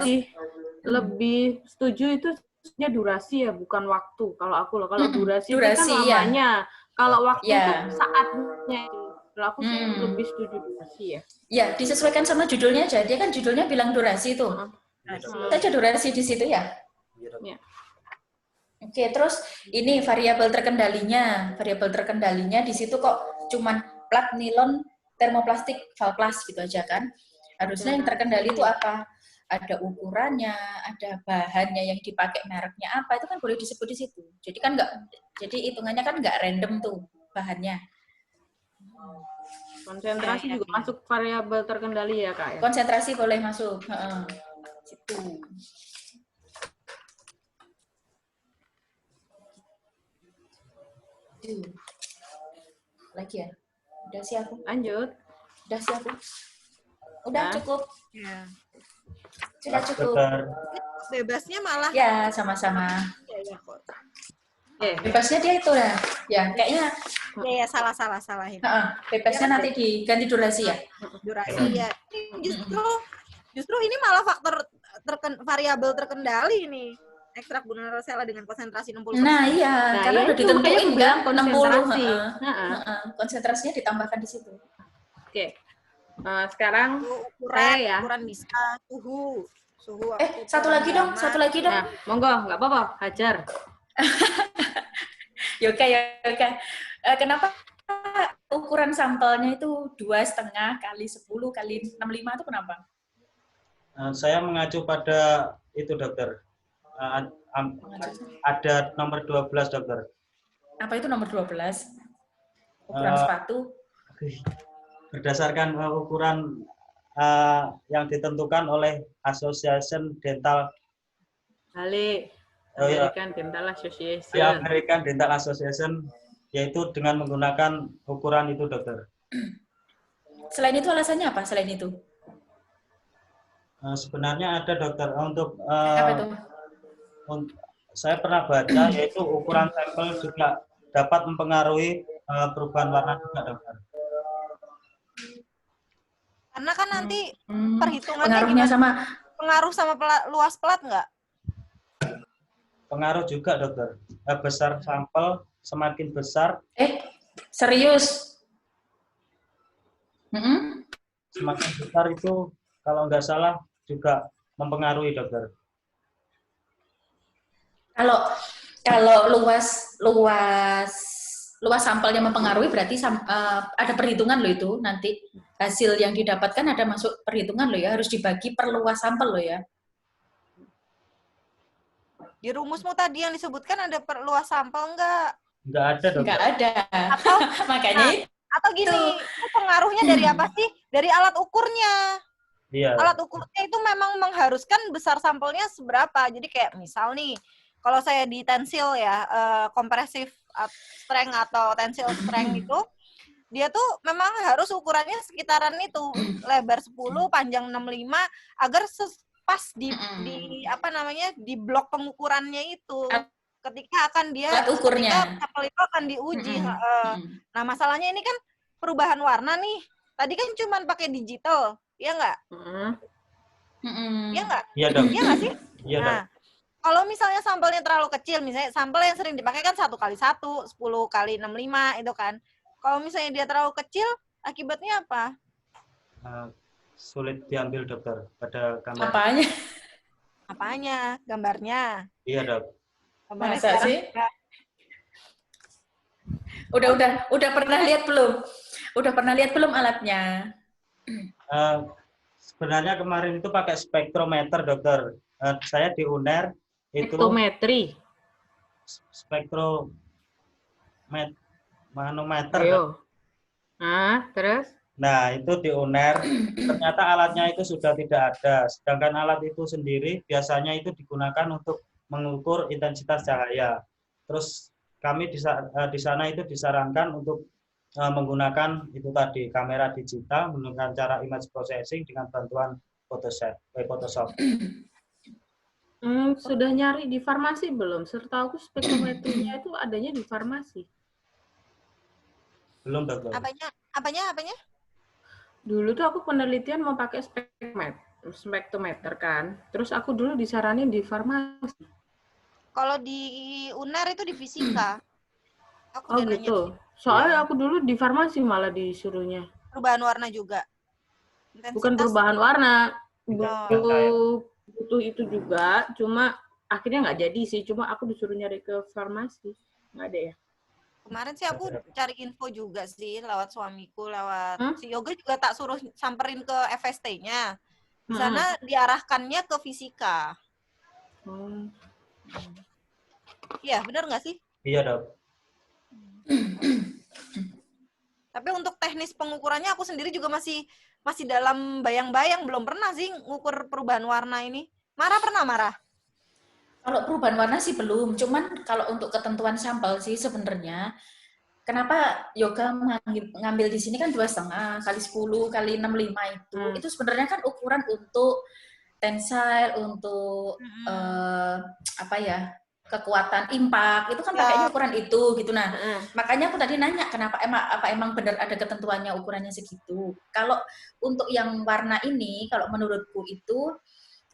lebih setuju itu sebenarnya durasi ya, bukan waktu. Kalau aku loh, kalau durasi, itu kan Durasi, ya. lamanya. Kalau waktu Ya. itu saatnya. Kalau aku sih lebih setuju durasi ya. Ya, disesuaikan sama judulnya aja. Dia kan judulnya bilang durasi tuh. Saja durasi di situ ya. Iya, Dok. Ya. Oke, terus ini variabel terkendalinya. Variabel terkendalinya di situ kok cuman plat, nilon, termoplastik, valplas gitu aja kan. Harusnya yang terkendali itu apa? Ada ukurannya, ada bahannya yang dipakai, mereknya apa, itu kan boleh disebut di situ. Jadi kan jadi hitungannya kan nggak random tuh bahannya. Konsentrasi juga masuk variabel terkendali ya, Kak ya? Konsentrasi boleh masuk. Situ. Lagi ya? Udah sih aku. Lanjut. Udah sih aku. Udah Nah. cukup. Ya. Sudah cukup. Dokter. Bebasnya malah Ya, sama-sama. ya kok. Oke. Bebasnya dia itu lah. Ya, kayaknya Ya salah ini. bebasnya nanti diganti durasi ya. Durasi ya. Ini justru ini malah faktor variabel terkendali ini. Ekstrak bunga rosella dengan konsentrasi 60%. Nah, iya, Nah, karena ya udah itu ditentuin makanya aku bilang kan konsentrasi. 60. Konsentrasinya ditambahkan di situ. Oke. Sekarang saya ya. Ukuran bisa, suhu. Satu lagi dong. Nah, monggo, nggak apa-apa, hajar. Yoga. Kenapa ukuran sampelnya itu 2,5 kali 10 kali 65 itu kenapa? Saya mengacu pada itu, Dokter. Ada nomor 12, Dokter. Apa itu nomor 12? Ukuran sepatu? Berdasarkan ukuran yang ditentukan oleh Association Dental American Dental Association. Ya, American Dental Association, yaitu dengan menggunakan ukuran itu, Dokter. Selain itu alasannya apa? Selain itu? Sebenarnya ada, Dokter, untuk Apa itu? saya pernah baca, yaitu ukuran sampel juga dapat mempengaruhi perubahan warna juga, Dokter. Karena kan nanti perhitungannya pengaruhnya gimana? sama Pengaruh sama luas pelat nggak? Pengaruh juga, Dokter. Besar sampel semakin besar. Serius? Semakin besar itu kalau nggak salah juga mempengaruhi, Dokter. Kalau luas sampelnya mempengaruhi, berarti ada perhitungan loh itu nanti hasil yang didapatkan ada masuk perhitungan loh ya, harus dibagi per luas sampel loh ya. Di rumusmu tadi yang disebutkan ada perluas sampel nggak? Nggak ada, Dokter. Nggak ada. Atau makanya atau gini, itu pengaruhnya dari apa sih? Dari alat ukurnya. Iya. Alat ukurnya itu memang mengharuskan besar sampelnya seberapa. Jadi kayak misal nih, kalau saya di tensil ya, kompresif strength atau tensil strength itu, dia tuh memang harus ukurannya sekitaran itu, lebar 10, panjang 65, agar pas di apa namanya, di blok pengukurannya itu. ketika akan Alat ukurnya. ketika sampel itu akan diuji. Nah, masalahnya ini kan perubahan warna nih. Tadi kan cuma pakai digital, ya nggak? Iya nggak? Iya dong. Iya nggak sih? Iya dong. Nah, kalau misalnya sampelnya terlalu kecil, misalnya sampel yang sering dipakai kan 1x1, 10x65 itu kan. Kalau misalnya dia terlalu kecil, akibatnya apa? Sulit diambil dokter pada kamera. Apanya? Apanya? Gambarnya. Iya dok. Gambarnya Masa sekarang sih? ya. Udah pernah lihat belum? Udah pernah lihat belum alatnya? Sebenarnya kemarin itu pakai spektrometer dokter. Saya di UNER itu Spektrometri. manometer. Ayo. Terus? Nah, itu di UNER, ternyata alatnya itu sudah tidak ada. Sedangkan alat itu sendiri biasanya itu digunakan untuk mengukur intensitas cahaya. Terus kami di sana itu disarankan untuk menggunakan itu tadi, kamera digital, menggunakan cara image processing dengan bantuan Photoshop. Sudah nyari di farmasi belum? Serta aku spektrometrinya itu adanya di farmasi. Belum dokter. Apanya? Dulu tuh aku penelitian mau pakai spektrometer kan. Terus aku dulu disaranin di farmasi. Kalau di UNER itu di fisika. Aku udah nanya. Gitu. Soalnya aku dulu di farmasi malah disuruhnya. Perubahan warna juga. Bukan perubahan warna. Oh. Butuh itu juga. Cuma akhirnya nggak jadi sih. Cuma aku disuruh nyari ke farmasi. Nggak ada ya. Kemarin sih aku cari info juga sih lewat suamiku, lewat si Yoga juga tak suruh samperin ke FST-nya. Di sana diarahkannya ke fisika. Iya, benar nggak sih? Iya dok. Tapi untuk teknis pengukurannya aku sendiri juga masih dalam bayang-bayang, belum pernah sih ngukur perubahan warna ini. Pernah? Kalau perubahan warna sih belum, cuman kalau untuk ketentuan sampel sih sebenarnya, kenapa Yoga ngambil di sini kan 2,5 kali 10 kali 65 itu sebenarnya kan ukuran untuk tensile, untuk kekuatan impact, itu kan pakainya ukuran itu gitu. Nah, makanya aku tadi nanya kenapa emang benar ada ketentuannya ukurannya segitu. Kalau untuk yang warna ini, kalau menurutku itu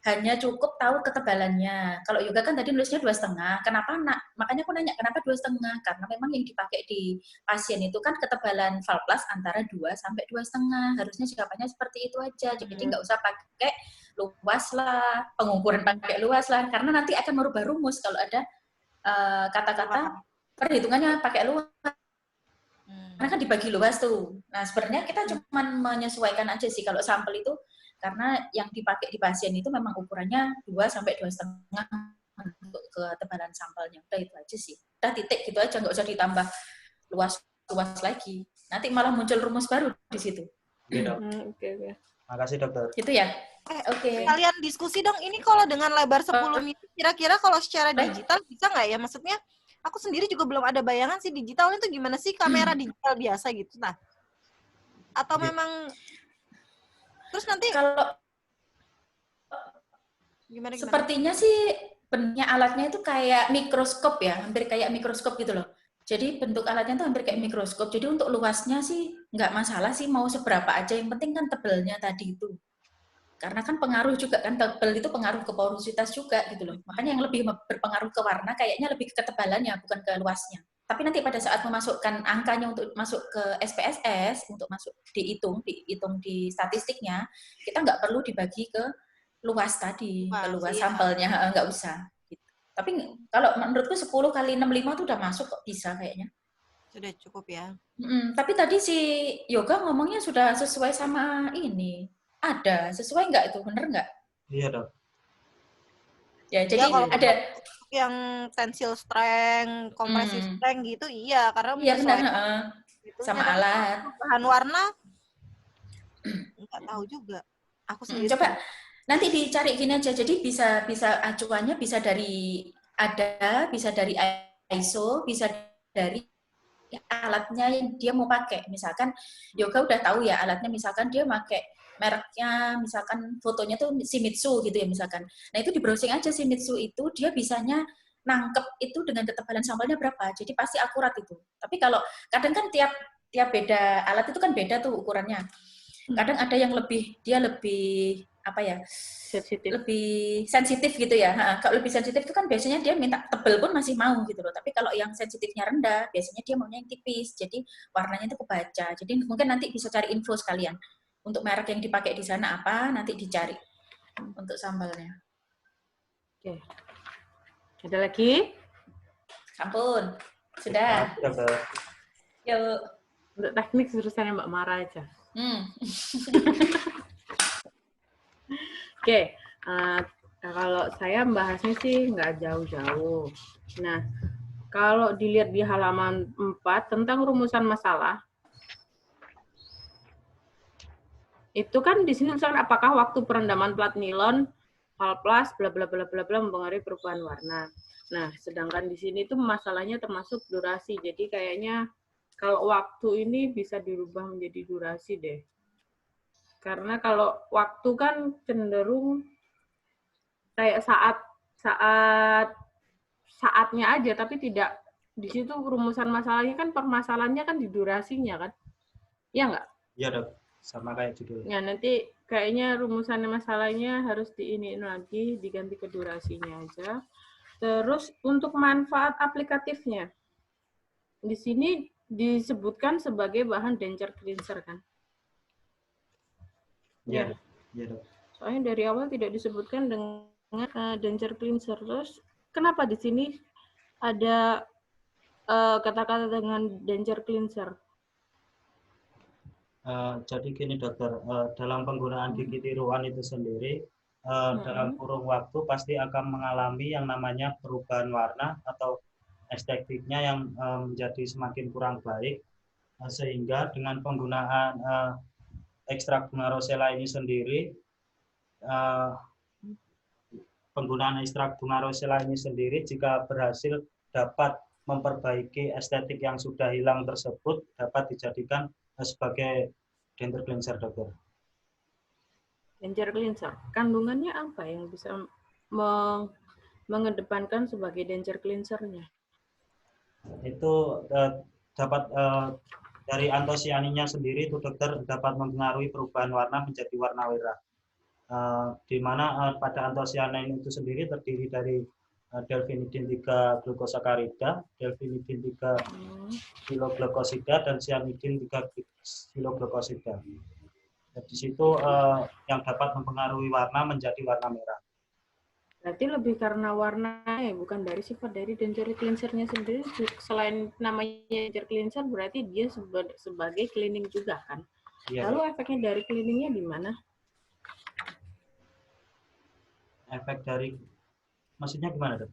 hanya cukup tahu ketebalannya. Kalau Yoga kan tadi nulisnya 2,5. Kenapa makanya aku nanya kenapa 2,5? Karena memang yang dipakai di pasien itu kan ketebalan valplas antara 2 sampai 2,5. Harusnya jawabannya seperti itu aja. Jadi nggak usah pakai luas lah, pengukuran pakai luas lah, karena nanti akan merubah rumus kalau ada kata-kata perhitungannya pakai luas. Karena kan dibagi luas tuh. Nah, sebenarnya kita cuma menyesuaikan aja sih kalau sampel itu, karena yang dipakai di pasien itu memang ukurannya 2 sampai 2,5 untuk ketebalan sampelnya. Udah itu aja sih. Udah titik gitu aja, nggak usah ditambah luas lagi. Nanti malah muncul rumus baru di situ. Iya, Oke. Makasih dokter. Gitu ya? Oke. Kalian diskusi dong, ini kalau dengan lebar 10 meter, kira-kira kalau secara digital bisa nggak ya? Maksudnya, aku sendiri juga belum ada bayangan sih digital itu gimana sih, kamera digital biasa gitu. Nah, atau memang terus nanti kalau gimana? Sepertinya sih bentuknya alatnya itu kayak mikroskop ya, hampir kayak mikroskop gitu loh. Jadi bentuk alatnya itu hampir kayak mikroskop. Jadi untuk luasnya sih nggak masalah sih mau seberapa aja, yang penting kan tebelnya tadi itu. Karena kan pengaruh juga kan, tebel itu pengaruh ke porositas juga gitu loh. Makanya yang lebih berpengaruh ke warna kayaknya lebih ke ketebalannya bukan ke luasnya. Tapi nanti pada saat memasukkan angkanya untuk masuk ke SPSS, untuk masuk dihitung di statistiknya, kita nggak perlu dibagi ke luas tadi, ke luas sampelnya, nggak usah. Gitu. Tapi kalau menurutku 10 kali 65 itu udah masuk kok, bisa kayaknya. Sudah cukup ya. Tapi tadi si Yoga ngomongnya sudah sesuai sama ini. Ada, sesuai nggak itu, bener nggak? Iya dok. Ya, jadi kalau ada yang tensile strength, compressive strength gitu, iya, karena benar, sama alat. Bahan warna nggak tahu juga. Aku sendiri. Coba nanti dicari gini aja. Jadi bisa acuannya bisa dari ISO, bisa dari alatnya yang dia mau pakai. Misalkan Yoga udah tahu ya alatnya, misalkan dia pakai mereknya, misalkan fotonya tuh Shimizu gitu ya misalkan. Nah itu di browsing aja Shimizu itu dia bisanya nangkep itu dengan ketebalan sampelnya berapa. Jadi pasti akurat itu. Tapi kalau kadang kan tiap beda alat itu kan beda tuh ukurannya. Kadang ada yang dia lebih apa ya? Sensitif. Lebih sensitif gitu ya. Kalau lebih sensitif itu kan biasanya dia minta tebel pun masih mau gitu loh. Tapi kalau yang sensitifnya rendah, biasanya dia maunya yang tipis. Jadi warnanya itu kebaca. Jadi mungkin nanti bisa cari info sekalian. Untuk merek yang dipakai di sana apa, nanti dicari untuk sambalnya. Oke. Ada lagi? Sampun. Sudah. Yuk. Untuk teknik urusannya Mbak Mara aja. Oke. Kalau saya membahasnya sih nggak jauh-jauh. Nah, kalau dilihat di halaman 4 tentang rumusan masalah, itu kan di sini misalkan apakah waktu perendaman plat nilon hal plus bla bla bla bla bla mempengaruhi perubahan warna. Nah, sedangkan di sini tuh masalahnya termasuk durasi. Jadi kayaknya kalau waktu ini bisa dirubah menjadi durasi deh. Karena kalau waktu kan cenderung kayak saatnya aja, tapi tidak di situ rumusan masalahnya kan permasalahannya kan di durasinya kan. Iya nggak? Iya, Dok. Sama kayak judul. Ya, nanti kayaknya rumusan masalahnya harus diiniin lagi, diganti ke durasinya aja. Terus untuk manfaat aplikatifnya, di sini disebutkan sebagai bahan denture cleanser kan? Iya, Dok. Soalnya dari awal tidak disebutkan dengan denture cleanser. Terus kenapa di sini ada kata-kata dengan denture cleanser? Jadi gini dokter, dalam penggunaan gigi tiruan itu sendiri, dalam kurun waktu pasti akan mengalami yang namanya perubahan warna atau estetiknya yang menjadi semakin kurang baik, sehingga dengan penggunaan ekstrak bunga rosella ini sendiri, jika berhasil dapat memperbaiki estetik yang sudah hilang tersebut, dapat dijadikan sebagai denture cleanser, dokter. Denture cleanser, kandungannya apa yang bisa mengedepankan sebagai denture cleanser-nya? Itu dapat dari antosianinnya sendiri itu dokter dapat mempengaruhi perubahan warna menjadi warna merah. Di mana pada antosianin itu sendiri terdiri dari delfinidin 3 glukosakarida, delfinidin 3 siloglukosida, dan cyanidin 3 siloglukosida. Di situ yang dapat mempengaruhi warna menjadi warna merah. Berarti lebih karena warna ya, bukan dari sifat dari denture cleanser-nya sendiri. Selain namanya denture cleanser, berarti dia sebagai cleaning juga kan? Iya, lalu efeknya dari cleaningnya di mana? Efek dari, maksudnya gimana, Dok?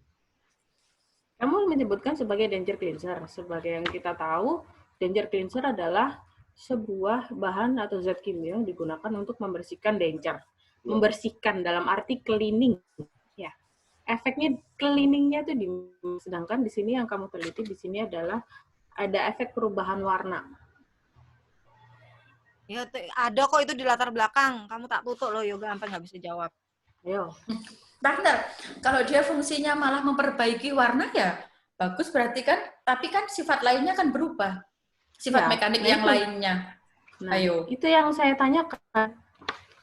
Kamu menyebutkan sebagai denture cleanser. Sebagai yang kita tahu, denture cleanser adalah sebuah bahan atau zat kimia yang digunakan untuk membersihkan denture. Membersihkan dalam arti cleaning. Ya. Efeknya cleaningnya itu sedangkan di sini yang kamu teliti di sini adalah ada efek perubahan warna. Ya, ada kok itu di latar belakang. Kamu tak tutup loh, Yoga, sampai nggak bisa jawab. Ayo. Bentar, kalau dia fungsinya malah memperbaiki warna ya bagus berarti kan, tapi kan sifat lainnya kan berubah. Sifat Ya, mekanik nah yang itu. lainnya. Nah, Ayo. itu yang saya tanyakan.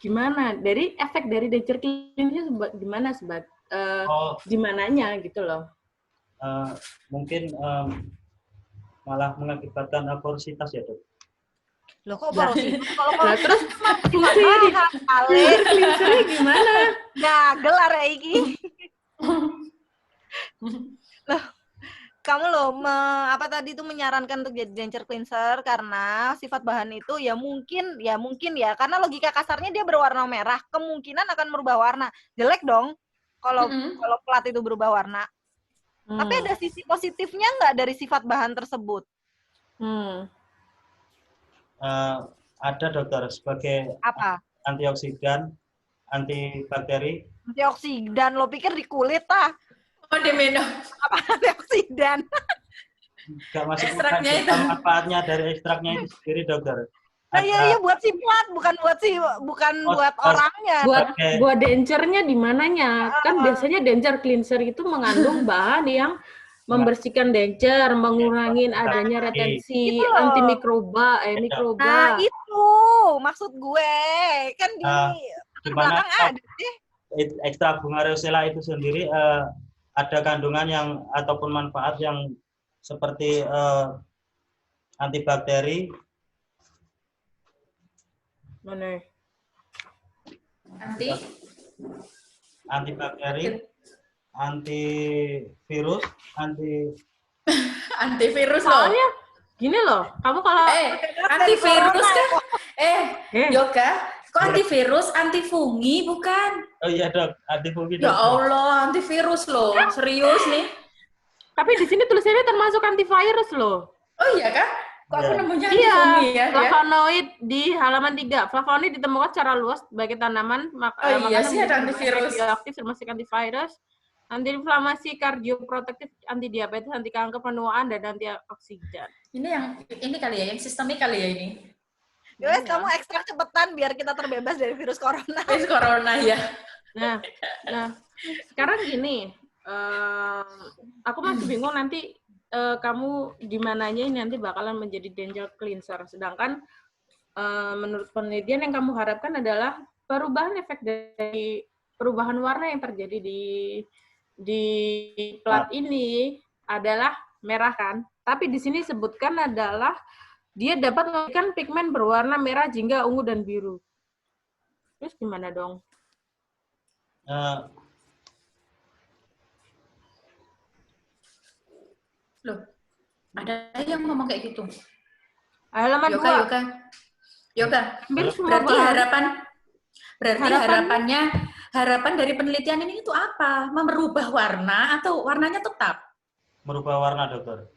Gimana? Dari efek dari denture cleanser gimana di mananya gitu loh. Mungkin malah mengakibatkan porositas ya, Dok. Loh kok porositas? Nah, terus fungsinya di cleansernya gimana? Gagel arek iki. Loh, kamu loh apa tadi itu menyarankan untuk jadi denture cleanser karena sifat bahan itu ya mungkin ya karena logika kasarnya dia berwarna merah, kemungkinan akan merubah warna. Jelek dong kalau plat itu berubah warna. Tapi ada sisi positifnya nggak dari sifat bahan tersebut? Ada, dokter, sebagai Apa? antioksidan, antibakteri. Antioksidan, lo pikir di kulit ah? Oh, diminum. Apa antioksidan? Nggak masuk Ekstraknya itu. manfaatnya dari ekstraknya itu sendiri, dokter. Nah, iya buat si plat, bukan buat orangnya. Buat dencernya di mananya? Kan biasanya dencer cleanser itu mengandung bahan yang membersihkan dencer, mengurangi adanya retensi, Itu loh. antimikroba, Nah, mikroba. itu maksud gue. Kan di Gimana belakang ada sih. ekstrak bunga rosella itu sendiri ada kandungan yang ataupun manfaat yang seperti antibakteri, Mana? antibakteri, antivirus, Antivirus loh. Soalnya gini loh, kamu kalau Antivirus kan? Yoga, kok antivirus, antifungi bukan? Oh iya dok, antifungi Ya dok. Allah, antivirus loh. Serius nih. tapi di sini tulisannya termasuk antivirus loh. Oh iya kan? Kok aku nemunya Iya, antifungi ya? flavonoid di halaman 3. Flavonoid ditemukan secara luas sebagai tanaman iya sih, ada antivirus. Bioaktif termasuk antivirus, antiinflamasi, kardioprotektif, antidiabetes, anti kanker, penuaan, dan antioksidan. Ini kali ya, yang sistemik kali ya ini. Guys, kamu ekstrak cepetan biar kita terbebas dari virus corona. Virus corona ya. Nah, sekarang gini, aku masih bingung nanti kamu di mananya ini nanti bakalan menjadi dental cleanser. Sedangkan menurut penelitian yang kamu harapkan adalah perubahan efek dari perubahan warna yang terjadi di plat ini adalah merah kan? Tapi di sini sebutkan adalah dia dapat memberikan pigmen berwarna merah, jingga, ungu, dan biru. Terus gimana dong? Loh, ada yang ngomong kayak gitu. Halaman Yoga. Berarti harapan dari penelitian ini itu apa? Merubah warna atau warnanya tetap? Merubah warna, dokter.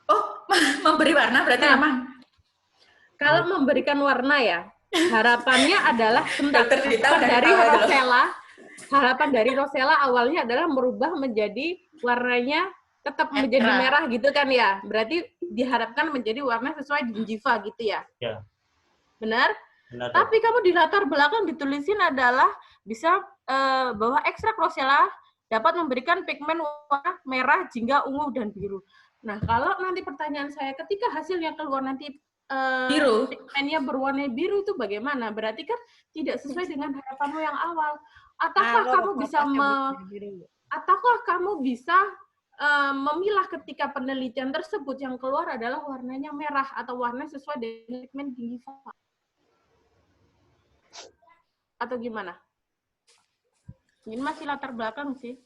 Oh, memberi warna berarti memang. Kalau memberikan warna ya, harapannya adalah harapan dari Rosella awalnya adalah merubah menjadi warnanya tetap menjadi merah gitu kan ya. Berarti diharapkan menjadi warna sesuai gingiva gitu ya. Ya. Benar? Benar. Tapi kamu di latar belakang ditulisin adalah bisa bahwa ekstrak Rosella dapat memberikan pigmen warna merah, jingga, ungu, dan biru. Nah, kalau nanti pertanyaan saya, ketika hasilnya keluar nanti biru, pigmennya berwarna biru itu bagaimana? Berarti kan tidak sesuai dengan harapanmu yang awal. Ataukah kamu bisa memilah ketika penelitian tersebut yang keluar adalah warnanya merah atau warna sesuai dengan pigmen gingiva? Atau gimana? Ini masih latar belakang sih.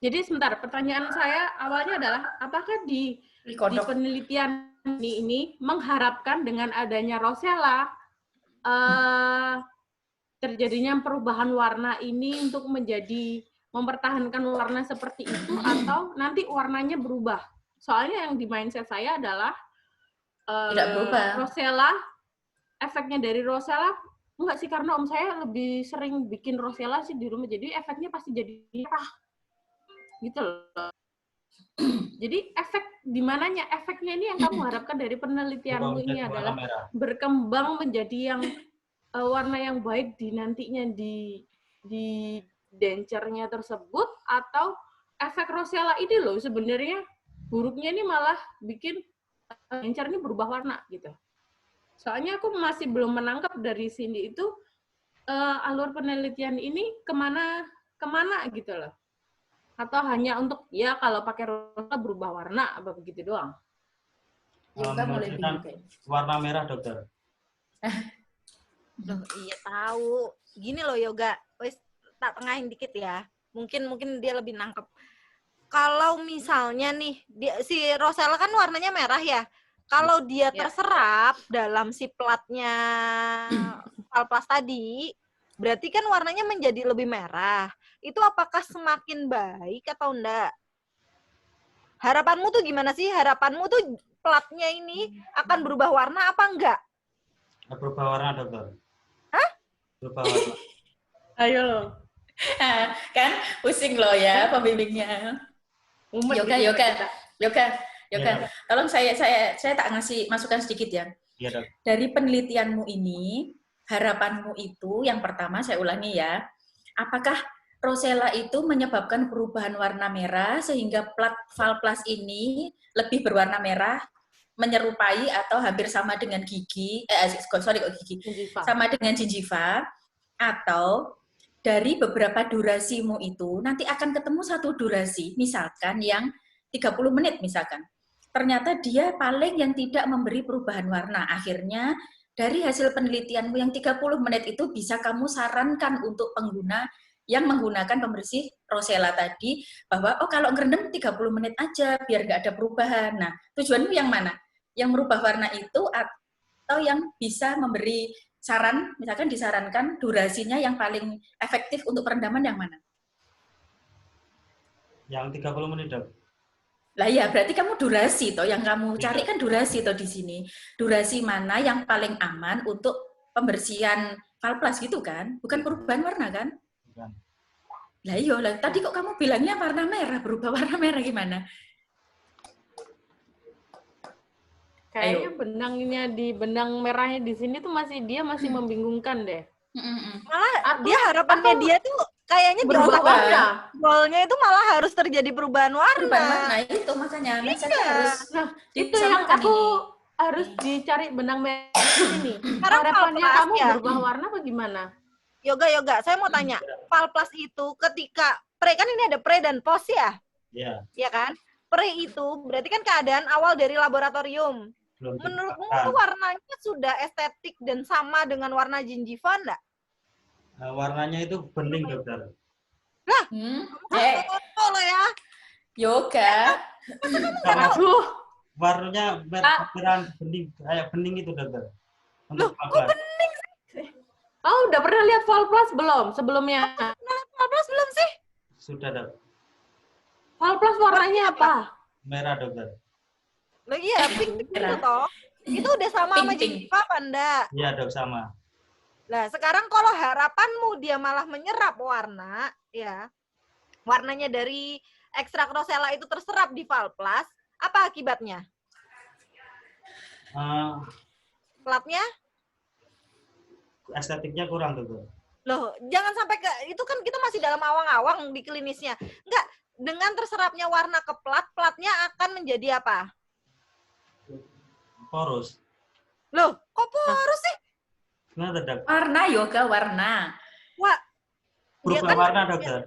Jadi sebentar, pertanyaan saya awalnya adalah apakah di penelitian ini mengharapkan dengan adanya Rosella terjadinya perubahan warna ini untuk mempertahankan warna seperti itu atau nanti warnanya berubah? Soalnya yang di mindset saya adalah tidak berubah. Rosella, efeknya dari Rosella enggak sih, karena om saya lebih sering bikin Rosella sih di rumah, jadi efeknya pasti jadi merah gitu loh. Jadi efek di mananya, efeknya ini yang kamu harapkan dari penelitianmu ini adalah berkembang menjadi yang warna yang baik di nantinya di dencernya tersebut, atau efek Rosella ini loh sebenarnya buruknya ini malah bikin dencer ini berubah warna gitu. Soalnya aku masih belum menangkap dari sini itu alur penelitian ini kemana gitu loh. Atau hanya untuk ya kalau pakai Rosella berubah warna apa begitu doang? Warna merah, dokter. Loh, iya tahu. Gini loh Yoga, wes tak tengahin dikit ya. Mungkin dia lebih nangkep. Kalau misalnya nih, si Rosella kan warnanya merah ya. Kalau dia terserap dalam si platnya Valplas tadi, berarti kan warnanya menjadi lebih merah. Itu apakah semakin baik atau enggak? Harapanmu tuh gimana sih? Harapanmu tuh platnya ini akan berubah warna apa enggak? Berubah warna, dokter. Hah? Berubah warna. Ayo loh. Kan pusing loh ya pembimbingnya. Yoga. Yoga, Iya, Dok. tolong saya tak ngasih masukan sedikit ya. Iya, Dok. Dari penelitianmu ini, harapanmu itu yang pertama saya ulangi ya, apakah rosella itu menyebabkan perubahan warna merah sehingga plat valplas ini lebih berwarna merah, menyerupai atau hampir sama dengan sama dengan gingiva, atau dari beberapa durasimu itu nanti akan ketemu satu durasi, misalkan yang 30 menit misalkan. Ternyata dia paling yang tidak memberi perubahan warna. Akhirnya dari hasil penelitianmu yang 30 menit itu bisa kamu sarankan untuk pengguna yang menggunakan pembersih rosella tadi, bahwa kalau ngerendam 30 menit aja biar nggak ada perubahan. Nah, tujuanmu yang mana? Yang merubah warna itu atau yang bisa memberi saran, misalkan disarankan durasinya yang paling efektif untuk perendaman yang mana? Yang 30 menit, Dok. Lah ya, berarti kamu durasi toh yang kamu cari kan durasi toh di sini. Durasi mana yang paling aman untuk pembersihan valplas gitu kan? Bukan perubahan warna kan? Bukan. Lah iya, tadi kok kamu bilangnya warna merah, berubah warna merah gimana? Kayaknya benangnya di benang merahnya di sini tuh masih membingungkan deh. Malah dia harapannya dia tuh kayaknya di berubah otak warna. goalnya itu malah harus terjadi perubahan warna. Perubahan warna itu makanya saya harus Itu yang aku harus dicari benang merah di sini. Sekarang Harapannya valplas kamu ya. berubah warna apa gimana? Yoga, saya mau tanya, valplas itu ketika pre kan ini ada pre dan post ya, Iya. ya kan? Pre itu berarti kan keadaan awal dari laboratorium. Belum Menurutmu dipaksa. itu warnanya sudah estetik dan sama dengan warna gingiva enggak? Warnanya itu bening, Dokter. Lo ya. Yoga. Aduh, Warnanya merah bening, kayak bening itu, Dokter. Untuk Kok valplas. bening sih? oh udah pernah lihat valplas belum sebelumnya? Valplas belum sih? Sudah, Dok. Valplas warnanya apa? Merah, Dokter. Loh iya, pink itu toh. Itu udah sama sama Pink. gingiva apa enggak? Iya, Dok, sama. Nah, sekarang kalau harapanmu dia malah menyerap warna, ya, warnanya dari ekstrak rosella itu terserap di valplas, apa akibatnya? Platnya? Estetiknya kurang, Dokter. Loh, jangan sampai ke, itu kan kita masih dalam awang-awang di klinisnya. Enggak, dengan terserapnya warna ke plat, platnya akan menjadi apa? Porus. Loh, kok porus sih? Gimana, Dok? Warna Yoga, warna. Wah, dia Berubah kan warna, Dokter.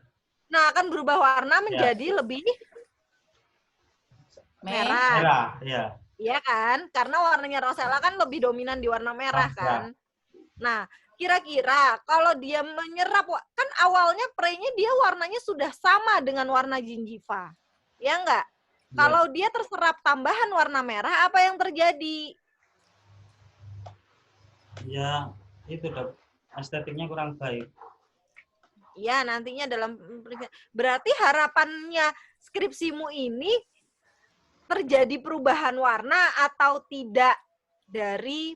nah akan berubah warna menjadi lebih merah. Merah, iya. Iya kan? Karena warnanya rosella kan lebih dominan di warna merah kan. Nah, kira-kira kalau dia menyerap, kan awalnya pre-nya dia warnanya sudah sama dengan warna gingiva. Ya enggak? Iya. Kalau dia terserap tambahan warna merah, apa yang terjadi? Ya, itu, Dok. Estetiknya kurang baik. Ya, nantinya dalam berarti harapannya skripsimu ini terjadi perubahan warna atau tidak dari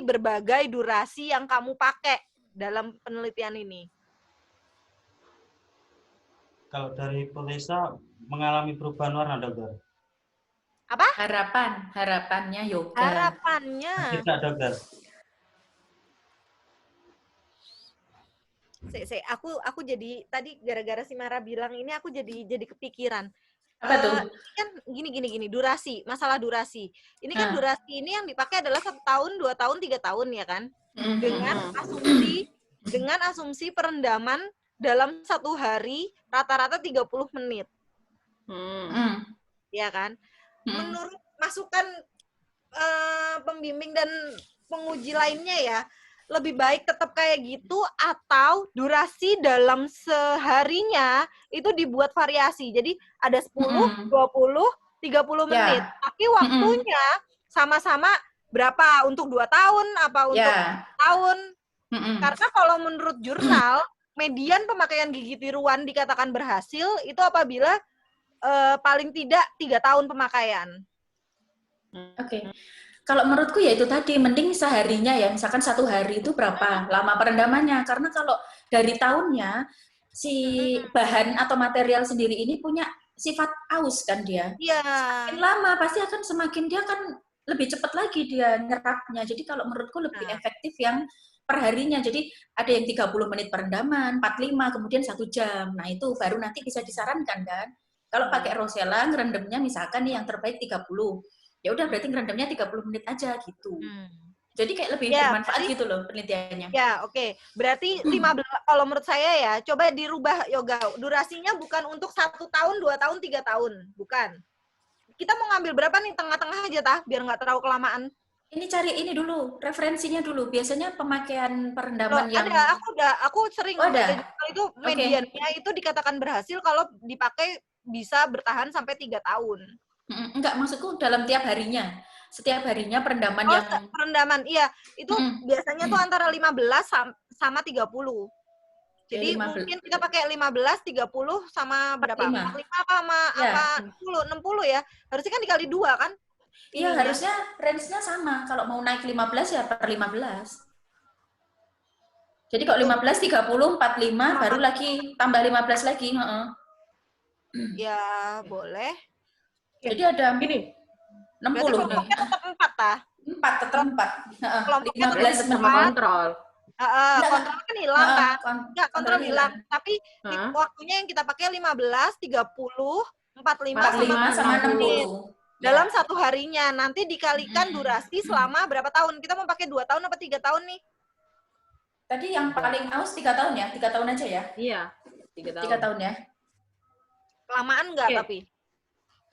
berbagai durasi yang kamu pakai dalam penelitian ini. Kalau dari hipotesa mengalami perubahan warna, Dokter. Apa? Harapannya Yoga. Harapannya. Tidak, Dokter. Aku jadi tadi gara-gara si Mara bilang ini aku jadi kepikiran. Apa tuh? Ini kan gini durasi, masalah durasi. Ini kan Nah. durasi ini yang dipakai adalah 1 tahun, 2 tahun, 3 tahun ya kan? Dengan asumsi perendaman dalam 1 hari rata-rata 30 menit. Ya kan? Menurut masukan pembimbing dan penguji lainnya ya, lebih baik tetap kayak gitu atau durasi dalam seharinya itu dibuat variasi. Jadi ada 10, 20, 30 menit. Tapi waktunya sama-sama berapa untuk 2 tahun, apa untuk tahun. Karena kalau menurut jurnal, median pemakaian gigi tiruan dikatakan berhasil itu apabila paling tidak 3 tahun pemakaian. Oke. Kalau menurutku ya itu tadi, mending seharinya ya, misalkan 1 hari itu berapa lama perendamannya. Karena kalau dari tahunnya, si bahan atau material sendiri ini punya sifat aus kan dia. Iya. Semakin lama pasti akan semakin dia kan lebih cepat lagi dia nyerapnya. Jadi kalau menurutku lebih efektif yang perharinya. Jadi ada yang 30 menit perendaman, 45, kemudian 1 jam. Nah itu baru nanti bisa disarankan kan. Kalau pakai Rosella ngerendamnya misalkan nih yang terbaik 30. Ya udah berarti ngerendamnya 30 menit aja gitu. Jadi kayak lebih bermanfaat gitu loh penelitiannya. Ya, oke. Berarti 15 kalau menurut saya ya, coba dirubah yoga. Durasinya bukan untuk 1 tahun, 2 tahun, 3 tahun, bukan. Kita mau ngambil berapa nih, tengah-tengah aja tah, biar nggak terlalu kelamaan. Ini cari ini dulu, referensinya dulu. Biasanya pemakaian perendaman yang aku sering baca itu mediannya itu dikatakan berhasil kalau dipakai bisa bertahan sampai 3 tahun. Enggak, maksudku dalam tiap harinya. Setiap harinya perendaman yang perendaman, iya. Itu biasanya tuh antara 15 sama 30. Jadi mungkin kita pakai 15, 30 sama berapa? 45 sama apa 60 ya. Harusnya kan dikali 2 kan? Iya, harusnya range-nya sama. Kalau mau naik 15 ya per 15. Jadi kalau 15, 30, 45, baru lagi tambah 15 lagi. Ya, boleh. Jadi ada gini. 60 berarti nih. Tetap 4 tah? 4, tetap 4. 15 sama kontrol. Kontrol kan hilang kan? Enggak, kontrol hilang. Tapi waktunya yang kita pakai 15, 30, 45 sama 60. Dalam 1 harinya. Nanti dikalikan durasi selama berapa tahun? Kita mau pakai 2 tahun apa 3 tahun nih? Tadi yang paling aus 3 tahun ya? 3 tahun aja ya? Iya, 3 tahun. 3 tahun ya? Kelamaan nggak tapi?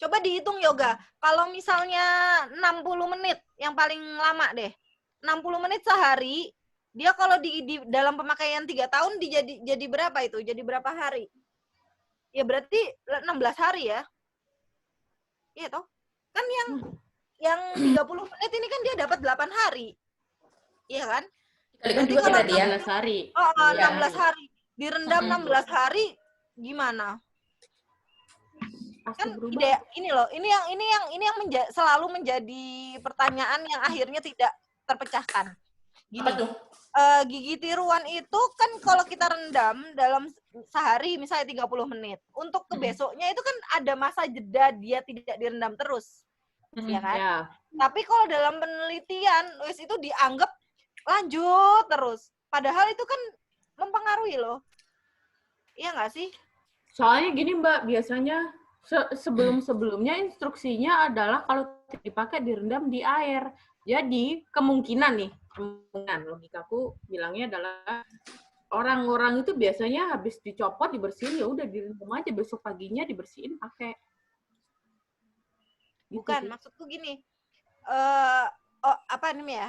Coba dihitung yoga. Kalau misalnya 60 menit yang paling lama deh. 60 menit sehari, dia kalau di dalam pemakaian 3 tahun jadi berapa itu? Jadi berapa hari? Ya berarti 16 hari ya. Iya toh? Kan yang 30 menit ini kan dia dapat 8 hari. Iya kan? Berarti kalau berarti ya 16 hari. 16 hari. Direndam 16 hari gimana? Kan ini loh, ini yang selalu menjadi pertanyaan yang akhirnya tidak terpecahkan. Gini, gigi tiruan itu kan kalau kita rendam dalam sehari misalnya 30 menit. Untuk ke besoknya itu kan ada masa jeda dia tidak direndam terus. Ya kan? Yeah. Tapi kalau dalam penelitian itu dianggap lanjut terus. Padahal itu kan mempengaruhi loh. Iya nggak sih? Soalnya gini Mbak, biasanya sebelum-sebelumnya instruksinya adalah kalau dipakai direndam di air. Jadi kemungkinan logikaku bilangnya adalah orang-orang itu biasanya habis dicopot dibersihin ya udah direndam aja, besok paginya dibersihin pakai. Bukan, maksudku gini.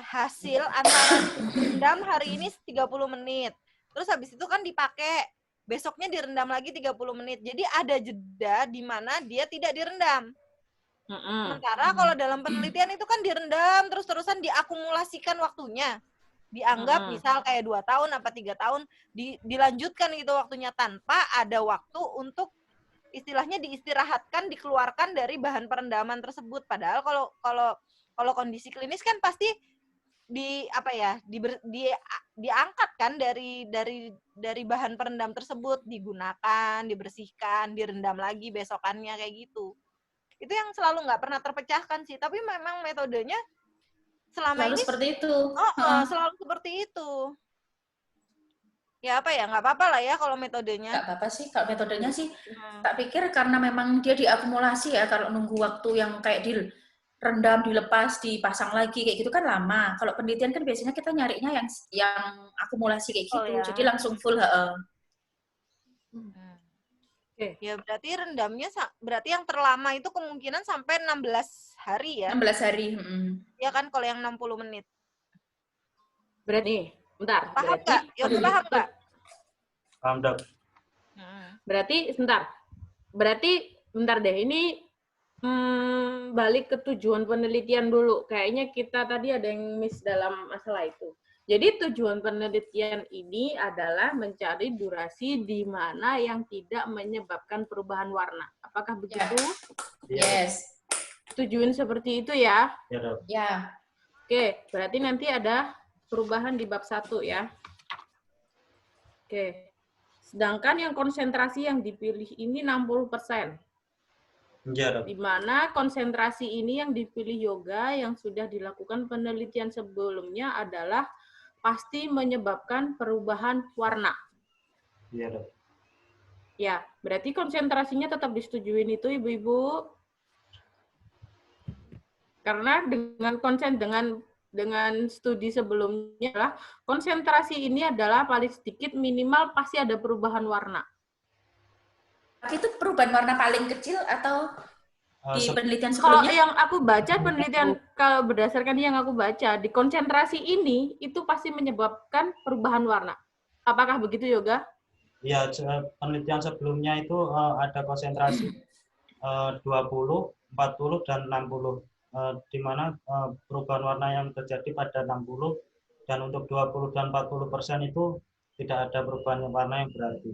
Hasil antara direndam hari ini 30 menit. Terus habis itu kan dipakai besoknya direndam lagi 30 menit. Jadi ada jeda di mana dia tidak direndam. Sementara kalau dalam penelitian itu kan direndam terus-terusan diakumulasikan waktunya. Dianggap misal kayak 2 tahun apa 3 tahun dilanjutkan gitu waktunya tanpa ada waktu untuk istilahnya diistirahatkan, dikeluarkan dari bahan perendaman tersebut. Padahal kalau kondisi klinis kan pasti diangkat kan dari bahan perendam tersebut, digunakan, dibersihkan, direndam lagi besokannya kayak gitu. Itu yang selalu nggak pernah terpecahkan sih, tapi memang metodenya selama ini seperti itu. Selalu seperti itu. Ya nggak apa-apa lah ya kalau metodenya. Nggak apa-apa sih, kalau metodenya sih tak pikir karena memang dia diakumulasi ya, kalau nunggu waktu yang kayak rendam, dilepas, dipasang lagi kayak gitu kan lama. Kalau penelitian kan biasanya kita nyarinya yang akumulasi kayak gitu. Ya. Jadi langsung full. Ya berarti rendamnya berarti yang terlama itu kemungkinan sampai 16 hari ya. 16 hari. Ya kan kalau yang 60 menit. Berarti bentar. Paham nggak? Paham nggak? Paham, Dok. Berarti bentar deh. Ini balik ke tujuan penelitian dulu. Kayaknya kita tadi ada yang miss dalam masalah itu. Jadi tujuan penelitian ini adalah mencari durasi di mana yang tidak menyebabkan perubahan warna. Apakah begitu? Yes. Tujuan seperti itu ya? Ya, Dok. Ya. Oke, berarti nanti ada perubahan di bab 1 ya. Oke. Sedangkan yang konsentrasi yang dipilih ini 60%. Iya, Dok. Di mana konsentrasi ini yang dipilih yoga yang sudah dilakukan penelitian sebelumnya adalah pasti menyebabkan perubahan warna. Iya, Dok. Ya, berarti konsentrasinya tetap disetujuin itu, Ibu-ibu. Karena dengan studi sebelumnya adalah konsentrasi ini adalah paling sedikit minimal pasti ada perubahan warna. Itu perubahan warna paling kecil atau di penelitian Kalau sebelumnya? yang aku baca penelitian, kalau berdasarkan yang aku baca, di konsentrasi ini itu pasti menyebabkan perubahan warna. Apakah begitu, Yoga? Ya, penelitian sebelumnya itu ada konsentrasi 20, 40, dan 60. Di mana perubahan warna yang terjadi pada 60 dan untuk 20 dan 40% itu tidak ada perubahan warna yang berarti.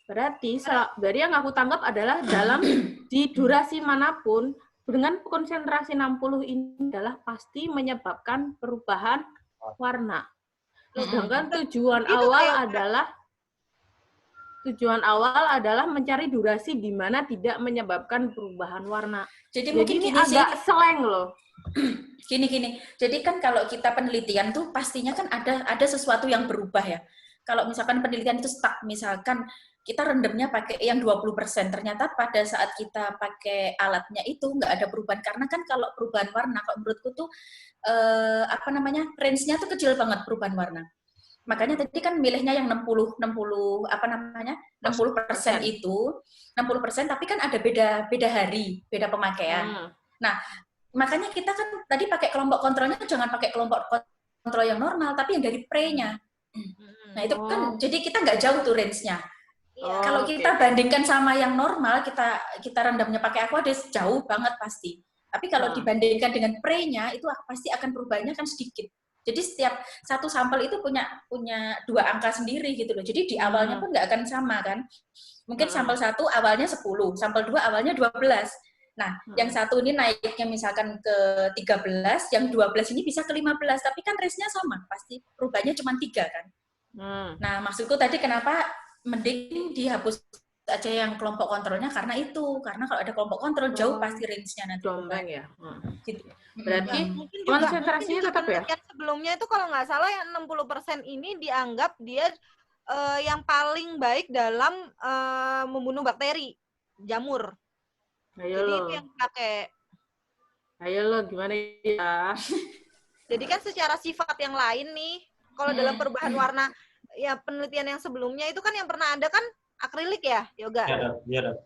Berarti dari yang aku tangkap adalah dalam di durasi manapun dengan konsentrasi 60 ini adalah pasti menyebabkan perubahan warna. Sedangkan tujuan awal adalah mencari durasi di mana tidak menyebabkan perubahan warna. Jadi Jadi ini agak slang loh. Gini. Jadi kan kalau kita penelitian tuh pastinya kan ada sesuatu yang berubah ya. Kalau misalkan penelitian itu stuck, misalkan kita rendamnya pakai yang 20%, ternyata pada saat kita pakai alatnya itu nggak ada perubahan. Karena kan kalau perubahan warna, kalau menurutku tuh range-nya tuh kecil banget perubahan warna. Makanya tadi kan milihnya yang 60% itu, 60%, tapi kan ada beda hari, beda pemakaian. Nah, makanya kita kan tadi pakai kelompok kontrolnya jangan pakai kelompok kontrol yang normal, tapi yang dari pre-nya. Nah, itu kan jadi kita nggak jauh tuh range-nya. Kalau kita bandingkan sama yang normal, kita rendamnya pakai aquades, jauh banget pasti. Tapi kalau dibandingkan dengan pre-nya, itu pasti akan perubahannya kan sedikit. Jadi setiap satu sampel itu punya 2 angka sendiri gitu loh. Jadi di awalnya pun nggak akan sama kan. Mungkin sampel 1 awalnya 10, sampel 2 awalnya 12. Nah, yang satu ini naiknya misalkan ke 13, yang 12 ini bisa ke 15, tapi kan range-nya sama, pasti perubahannya cuma 3 kan. Nah, maksudku tadi kenapa mending dihapus aja yang kelompok kontrolnya karena kalau ada kelompok kontrol jauh pasti range-nya nanti. Jombang ya. Gitu. Berarti mungkin konsentrasinya tetap ya? Sebelumnya itu kalau nggak salah yang 60% ini dianggap dia yang paling baik dalam membunuh bakteri, jamur. Jadi itu yang pakai. Ayo lo, gimana ya? Jadi kan secara sifat yang lain nih, kalau dalam perubahan warna, ya penelitian yang sebelumnya itu kan yang pernah ada kan akrilik ya, Yoga? Iya.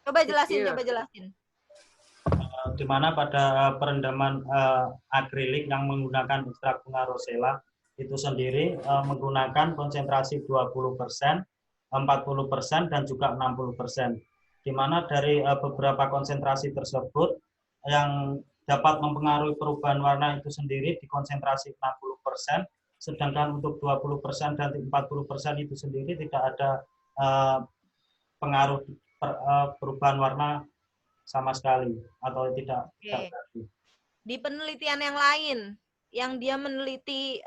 Coba jelasin. Di mana pada perendaman akrilik yang menggunakan ekstrak bunga rosella itu sendiri menggunakan konsentrasi 20%, 40%, dan juga 60%. Di mana dari beberapa konsentrasi tersebut yang dapat mempengaruhi perubahan warna itu sendiri di konsentrasi 60%, sedangkan untuk 20% dan 40% itu sendiri tidak ada pengaruh perubahan warna sama sekali atau tidak berarti. Di penelitian yang lain yang dia meneliti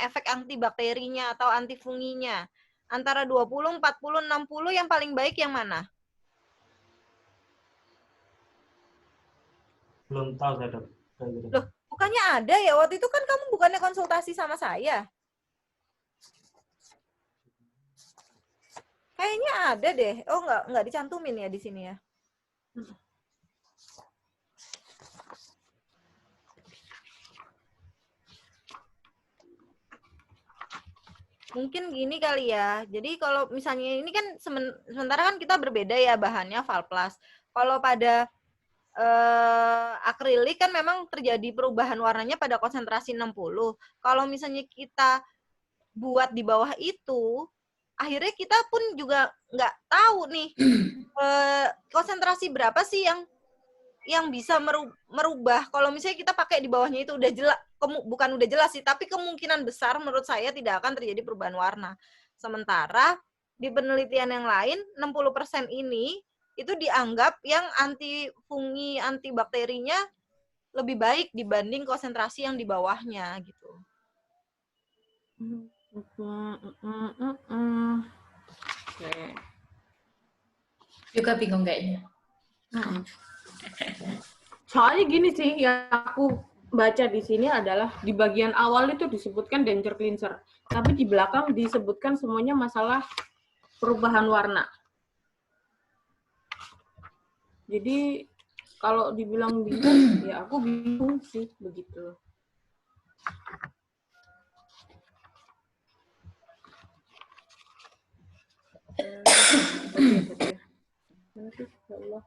efek antibakterinya atau antifunginya antara 20, 40, 60 yang paling baik yang mana? Belum tahu saya, Dok. Loh, bukannya ada ya? Waktu itu kan kamu bukannya konsultasi sama saya? Kayaknya ada deh. Oh, nggak dicantumin ya di sini ya? Mungkin gini kali ya. Jadi kalau misalnya ini kan sementara kan kita berbeda ya bahannya Valplas. Kalau pada akrilik kan memang terjadi perubahan warnanya pada konsentrasi 60. Kalau misalnya kita buat di bawah itu, akhirnya kita pun juga nggak tahu nih konsentrasi berapa sih yang bisa merubah. Kalau misalnya kita pakai di bawahnya itu udah jelas, bukan udah jelas sih, tapi kemungkinan besar menurut saya tidak akan terjadi perubahan warna. Sementara di penelitian yang lain 60% ini itu dianggap yang antifungi, antibakterinya lebih baik dibanding konsentrasi yang di bawahnya gitu. Juga bingung kayaknya. Soalnya gini sih, yang aku baca di sini adalah di bagian awal itu disebutkan danger cleanser, tapi di belakang disebutkan semuanya masalah perubahan warna. Jadi kalau dibilang bingung, ya aku bingung sih begitu. Ya Allah.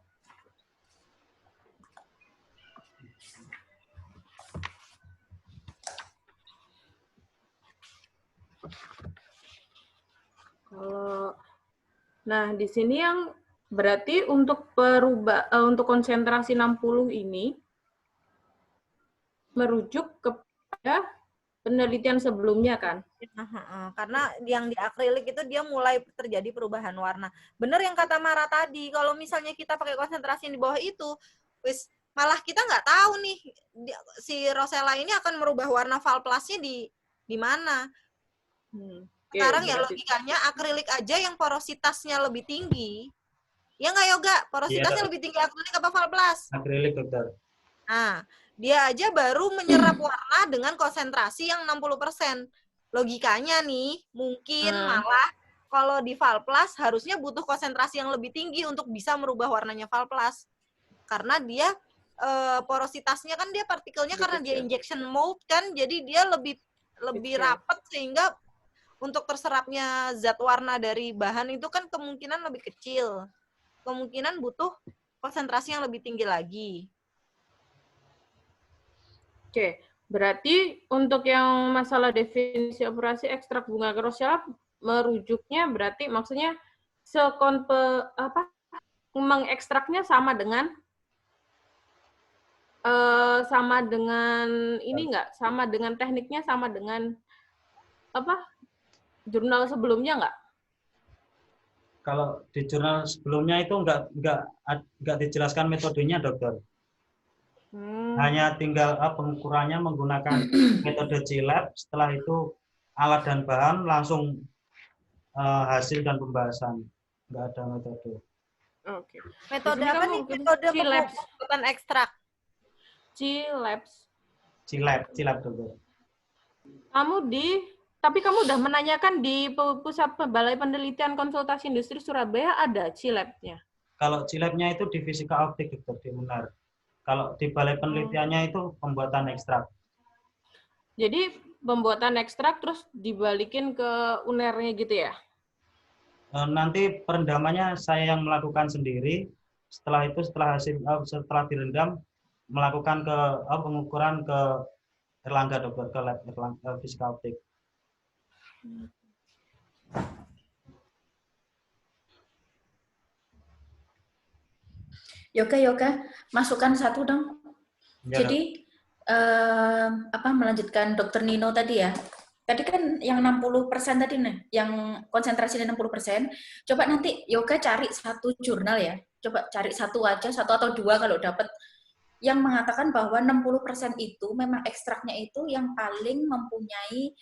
Nah, di sini yang berarti untuk untuk konsentrasi 60 ini merujuk kepada penelitian sebelumnya kan? Karena yang di akrilik itu dia mulai terjadi perubahan warna. Bener yang kata Mara tadi, kalau misalnya kita pakai konsentrasi di bawah itu, wis malah kita nggak tahu nih si Rosella ini akan merubah warna valplasnya di mana. Sekarang ya logikanya akrilik aja yang porositasnya lebih tinggi. Ya nggak Yoga? Porositasnya lebih tinggi akrilik apa valplas? Akrilik, dokter. Nah, dia aja baru menyerap warna dengan konsentrasi yang 60%. Logikanya nih, mungkin malah kalau di valplas harusnya butuh konsentrasi yang lebih tinggi untuk bisa merubah warnanya valplas. Karena dia porositasnya kan dia partikelnya karena dia injection mold kan, jadi dia lebih rapat sehingga untuk terserapnya zat warna dari bahan itu kan kemungkinan lebih kecil. Kemungkinan butuh konsentrasi yang lebih tinggi lagi. Oke, berarti untuk yang masalah definisi operasi ekstrak bunga Rosella merujuknya berarti maksudnya mengekstraknya sama dengan ini enggak? Sama dengan tekniknya sama dengan jurnal sebelumnya enggak? Kalau di jurnal sebelumnya itu enggak dijelaskan metodenya, dokter. Hanya tinggal pengukurannya menggunakan metode G-Lab, setelah itu alat dan bahan langsung hasil dan pembahasan. Enggak ada metode. Oke. Metode apa nih? Metode pembuatan ekstrak. G-Lab, dokter. Tapi kamu udah menanyakan di Pusat Balai Penelitian Konsultasi Industri Surabaya ada G-Lab-nya? Kalau G-Lab-nya itu di fisika optik, dokter, di Unar. Kalau di balai penelitiannya itu pembuatan ekstrak. Jadi pembuatan ekstrak terus dibalikin ke UNER-nya gitu ya? Nanti perendamannya saya yang melakukan sendiri. Setelah itu setelah direndam melakukan pengukuran ke Erlangga, dokter, ke lab Erlangga fisika optik. Yoga, masukkan satu dong. Ya, jadi melanjutkan Dokter Nino tadi ya. Tadi kan yang 60% tadi nih, yang konsentrasi 60%. Coba nanti Yoga cari satu jurnal ya. Coba cari satu atau dua kalau dapat yang mengatakan bahwa 60% itu memang ekstraknya itu yang paling mempunyai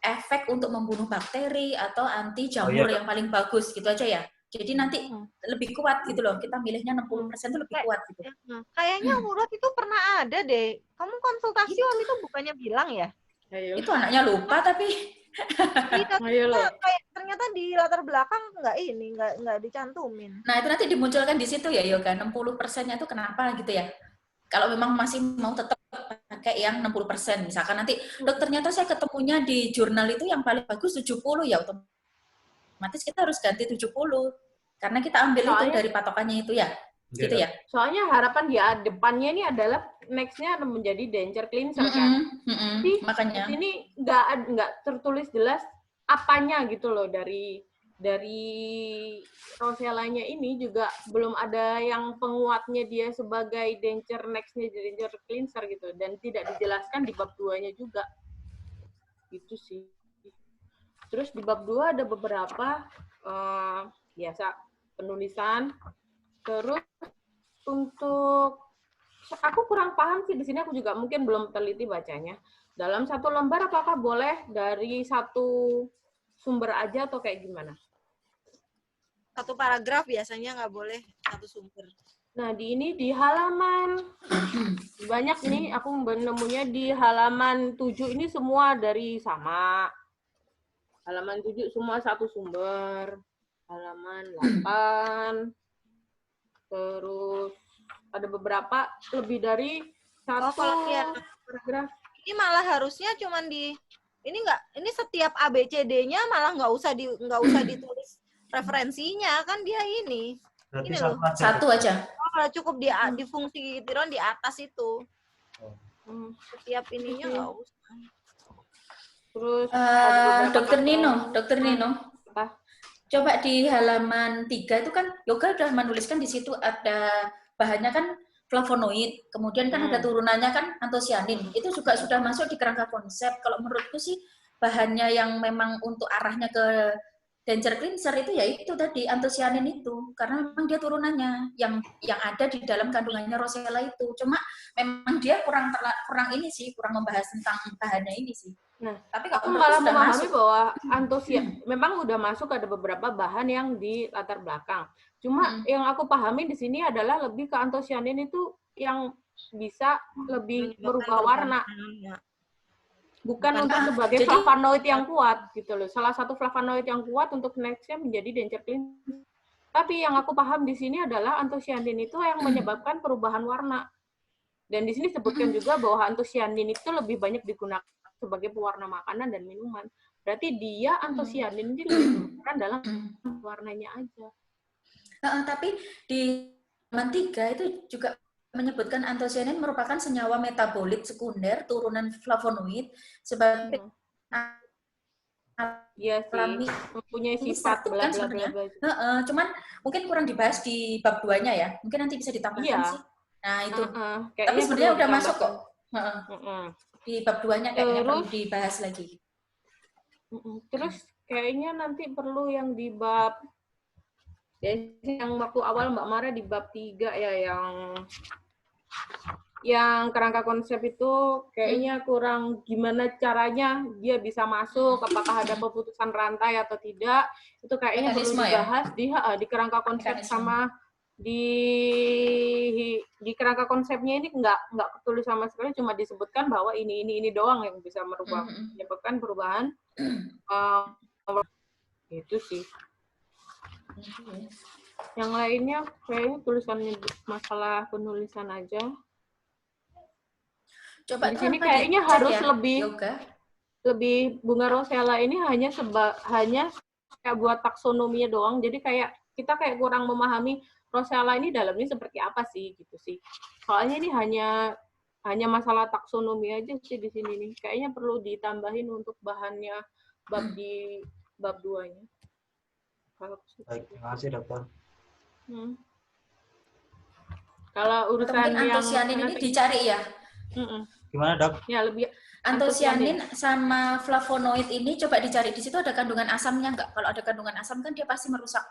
efek untuk membunuh bakteri atau anti jamur yang paling bagus gitu aja ya. Jadi nanti lebih kuat gitu loh. Kita milihnya 60% itu lebih kuat gitu. Kayaknya Murat itu pernah ada deh. Kamu konsultasi waktu itu bukannya bilang ya? Ayo. Itu anaknya lupa tapi kayak ternyata di latar belakang nggak dicantumin. Nah, itu nanti dimunculkan di situ ya Yoga. 60%-nya itu kenapa gitu ya? Kalau memang masih mau tetap pakai yang 60%, misalkan nanti ternyata saya ketemunya di jurnal itu yang paling bagus 70 ya, otomatis kita harus ganti 70 karena kita ambil itu dari patokannya itu ya, gitu ya. Soalnya harapan di depannya ini adalah next-nya menjadi danger cleanser kan. Makanya di sini nggak tertulis jelas apanya gitu loh dari Rosellanya ini juga belum ada yang penguatnya dia sebagai danger next-nya danger cleanser gitu dan tidak dijelaskan di bab 2-nya juga. Gitu sih. Terus di bab 2 ada beberapa biasa penulisan. Terus untuk aku kurang paham sih di sini, aku juga mungkin belum teliti bacanya. Dalam satu lembar apakah boleh dari satu sumber aja atau kayak gimana? Satu paragraf biasanya nggak boleh satu sumber. Nah, di halaman banyak ini aku menemunya di halaman 7 ini semua dari sama. Halaman 7 semua satu sumber. Halaman 8 terus ada beberapa lebih dari satu kalau ya, paragraf. ini malah harusnya cuman ini setiap ABCD-nya malah nggak usah ditulis referensinya kan dia ini. Berarti Ini satu loh. aja. Satu aja. Malah cukup di fungsi gigi tiruan di atas itu. Setiap ininya nggak usah. Terus Dokter Nino, Apa? coba di halaman 3 itu kan Yoga udah menuliskan di situ ada bahannya kan flavonoid, kemudian kan ada turunannya kan antosianin. Itu juga sudah masuk di kerangka konsep. Kalau menurutku sih bahannya yang memang untuk arahnya ke danger cleanser itu ya itu tadi antosianin itu, karena memang dia turunannya yang ada di dalam kandungannya Rosella itu. Cuma memang dia kurang membahas tentang bahannya ini sih. Nah, tapi aku kalau malah sudah memahami masuk bahwa memang udah masuk ada beberapa bahan yang di latar belakang. Cuma yang aku pahami di sini adalah lebih ke antosianin itu yang bisa lebih merubah warna. Bukan untuk sebagai flavonoid yang kuat gitu loh. Salah satu flavonoid yang kuat untuk nextnya menjadi danger cleanser. Tapi yang aku paham di sini adalah antosianin itu yang menyebabkan perubahan warna. Dan di sini disebutkan juga bahwa antosianin itu lebih banyak digunakan sebagai pewarna makanan dan minuman. Berarti dia antosianin ini lebih berperan dalam warnanya aja. Tapi di halaman 3 itu juga menyebutkan antosianin merupakan senyawa metabolit sekunder turunan flavonoid sebagai Iya sih, mempunyai sifat bla bla bla. Cuman mungkin kurang dibahas di bab 2-nya ya. Mungkin nanti bisa ditambahkan sih. Nah, itu. Tapi sebenarnya udah masuk kok. Di bab 2-nya kayaknya perlu dibahas lagi. Terus kayaknya nanti perlu yang di bab yang waktu awal Mbak Mara di bab 3 ya yang kerangka konsep itu kayaknya kurang gimana caranya dia bisa masuk, apakah ada pemutusan rantai atau tidak, itu kayaknya perlu dibahas di kerangka konsep sama di kerangka konsepnya ini nggak tertulis sama sekali, cuma disebutkan bahwa ini doang yang bisa menyebabkan perubahan itu sih. Yang lainnya kayaknya tulisannya masalah penulisan aja. Coba di sini kayaknya harus lebih bunga Rosella ini hanya kayak buat taksonominya doang. Jadi kita kayak kurang memahami Rosella ini dalamnya seperti apa sih gitu sih. Soalnya ini hanya masalah taksonomi aja sih di sini nih. Kayaknya perlu ditambahin untuk bahannya di bab 2-nya. Baik, terima kasih dokter. Kalau urusan yang antosianin ini dicari ya. Gimana dok? Ya lebih antosianin sama flavonoid ini coba dicari, di situ ada kandungan asamnya nggak? Kalau ada kandungan asam kan dia pasti merusak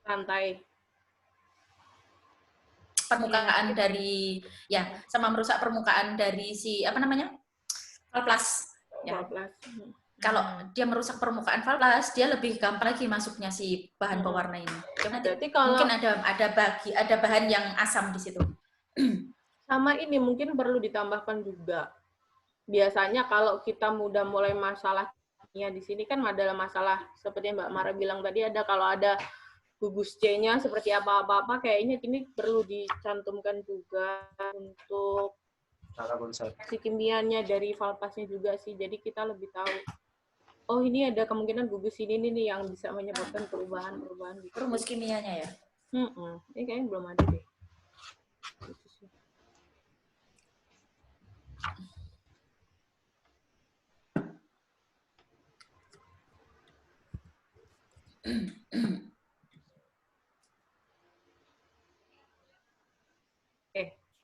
rantai permukaan dari sama merusak permukaan dari si valplas ya. Kalau dia merusak permukaan valplas, dia lebih gampang lagi masuknya si bahan pewarna ini. Berarti kalau mungkin ada bahan yang asam di situ. Sama ini mungkin perlu ditambahkan juga. Biasanya kalau kita udah mulai masalahnya di sini kan adalah masalah seperti yang Mbak Mara bilang tadi, kalau ada gugus C-nya seperti apa-apa kayaknya ini perlu dicantumkan juga untuk si kimianya dari valpasnya juga sih. Jadi kita lebih tahu. Oh, ini ada kemungkinan gugus ini nih yang bisa menyebabkan perubahan gitu. Rumus kimianya ya? Ini kayaknya belum ada deh.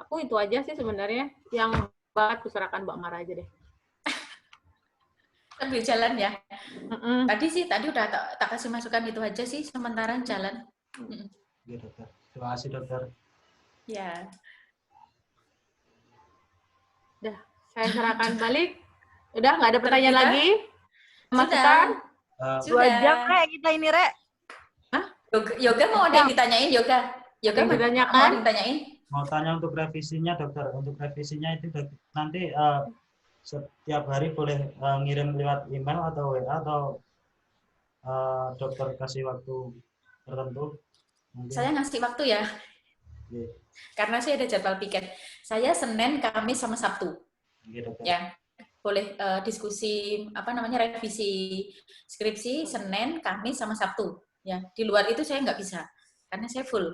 Aku itu aja sih sebenarnya yang banget kuserahkan Mbak Mara aja deh. Sambil jalan ya. Tadi udah tak kasih masukan itu aja sih sementara jalan. Ya dokter. Terima kasih dokter. Ya. Udah, saya serahkan balik. Udah nggak ada pertanyaan lagi? Masukan? Sudah. 2 jam kayak kita ini, Rek. Hah? Yoga mau ada yang ditanyain, Yoga? Yoga Yang mau ditanyakan? ditanyain? Mau tanya untuk revisinya, dokter. Untuk revisinya itu nanti setiap hari boleh ngirim lewat email atau WA atau dokter kasih waktu tertentu? Mungkin. Saya ngasih waktu ya, Iya. karena saya ada jadwal piket. Saya Senin, Kamis, sama Sabtu. Iya, dokter. Ya, boleh diskusi revisi skripsi Senin, Kamis, sama Sabtu. Ya, di luar itu saya nggak bisa, karena saya full.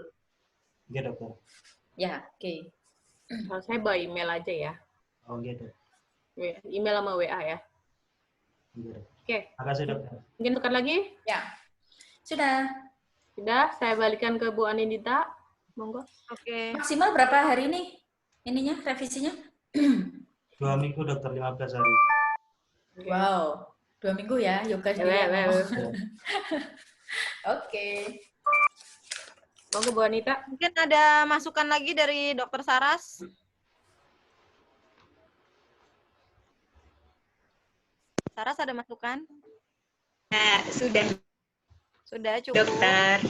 Iya, dokter. Ya, oke. Kalau saya bawa email aja ya. Oh, gitu. Email sama WA ya. Iya, dokter. Oke. Makasih, dokter. Mungkin tukar lagi? Ya, sudah. Sudah, saya balikan ke Bu Anindita. Monggo. Oke. Maksimal berapa hari nih? Ininya, revisinya? 2 minggu, dokter, 15 hari. Wow, 2 minggu ya, Yoga Oke. sendiri. Oke. Monggo Bu Anita. Mungkin ada masukan lagi dari Dokter Saras? Saras ada masukan? Nah, sudah Sudah cukup. dokter.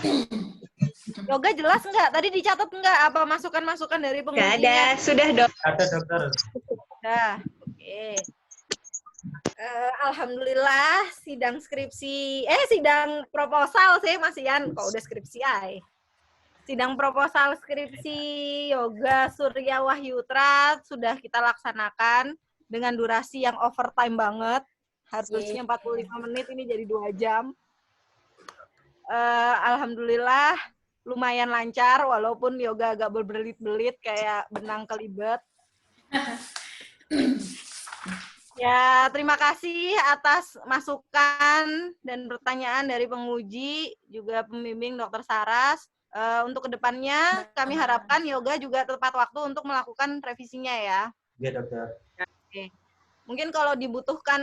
Yoga jelas nggak? Tadi dicatat nggak apa masukan-masukan dari Nggak ada, pengujinya? sudah dok. Ada, dokter. Sudah. Oke. Alhamdulillah sidang proposal saya masihan kok udah skripsi ay. Sidang proposal skripsi Yoga Surya Wahyutra sudah kita laksanakan dengan durasi yang overtime banget. Harusnya 45 menit ini jadi 2 jam. Alhamdulillah lumayan lancar walaupun Yoga agak berbelit-belit kayak benang kelibet. Ya, terima kasih atas masukan dan pertanyaan dari penguji, juga pembimbing Dr. Saras. Untuk kedepannya, kami harapkan Yoga juga tepat waktu untuk melakukan revisinya ya. Iya, dokter. Oke. Mungkin kalau dibutuhkan,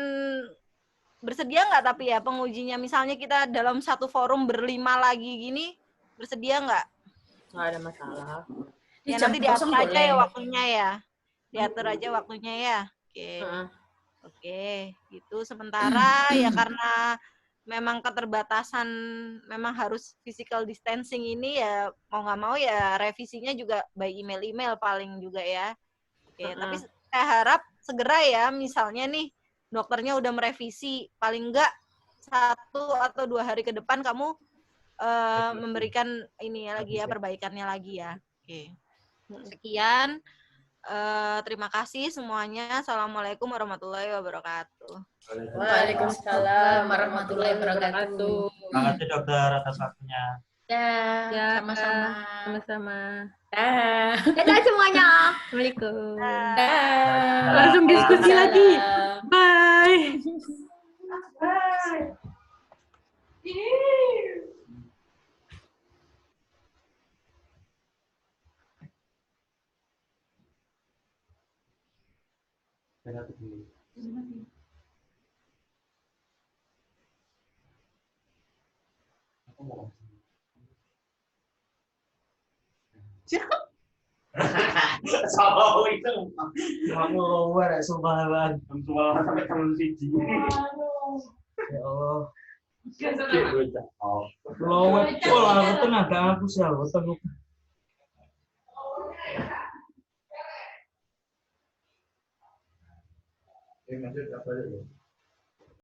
bersedia nggak tapi ya pengujinya? Misalnya kita dalam satu forum berlima lagi gini, bersedia nggak? Nggak ada masalah. Ya, Jam nanti diatur kosong aja ya boleh. waktunya ya. Diatur aja waktunya ya. Oke. Oke, itu sementara ya karena memang keterbatasan, memang harus physical distancing ini ya mau nggak mau ya revisinya juga by email paling juga ya. Oke, tapi saya harap segera ya, misalnya nih dokternya udah merevisi, paling nggak 1 atau 2 hari ke depan kamu memberikan ini lagi ya, perbaikannya lagi ya. Oke, sekian. Terima kasih semuanya. Assalamualaikum warahmatullahi wabarakatuh. Waalaikumsalam warahmatullahi wabarakatuh. Terima kasih, dokter, atas waktunya. Ya, sama-sama. Sama-sama. Dah. Dadah semuanya. Assalamualaikum. Dah. Langsung diskusi lagi. Bye. Sama itu. Kamu luar ya, sumpah banget. Sumpah sampai temen siji. Ya Allah. Luar pola aku tenaga aku sih, aku tengok. Ini masih apa ya?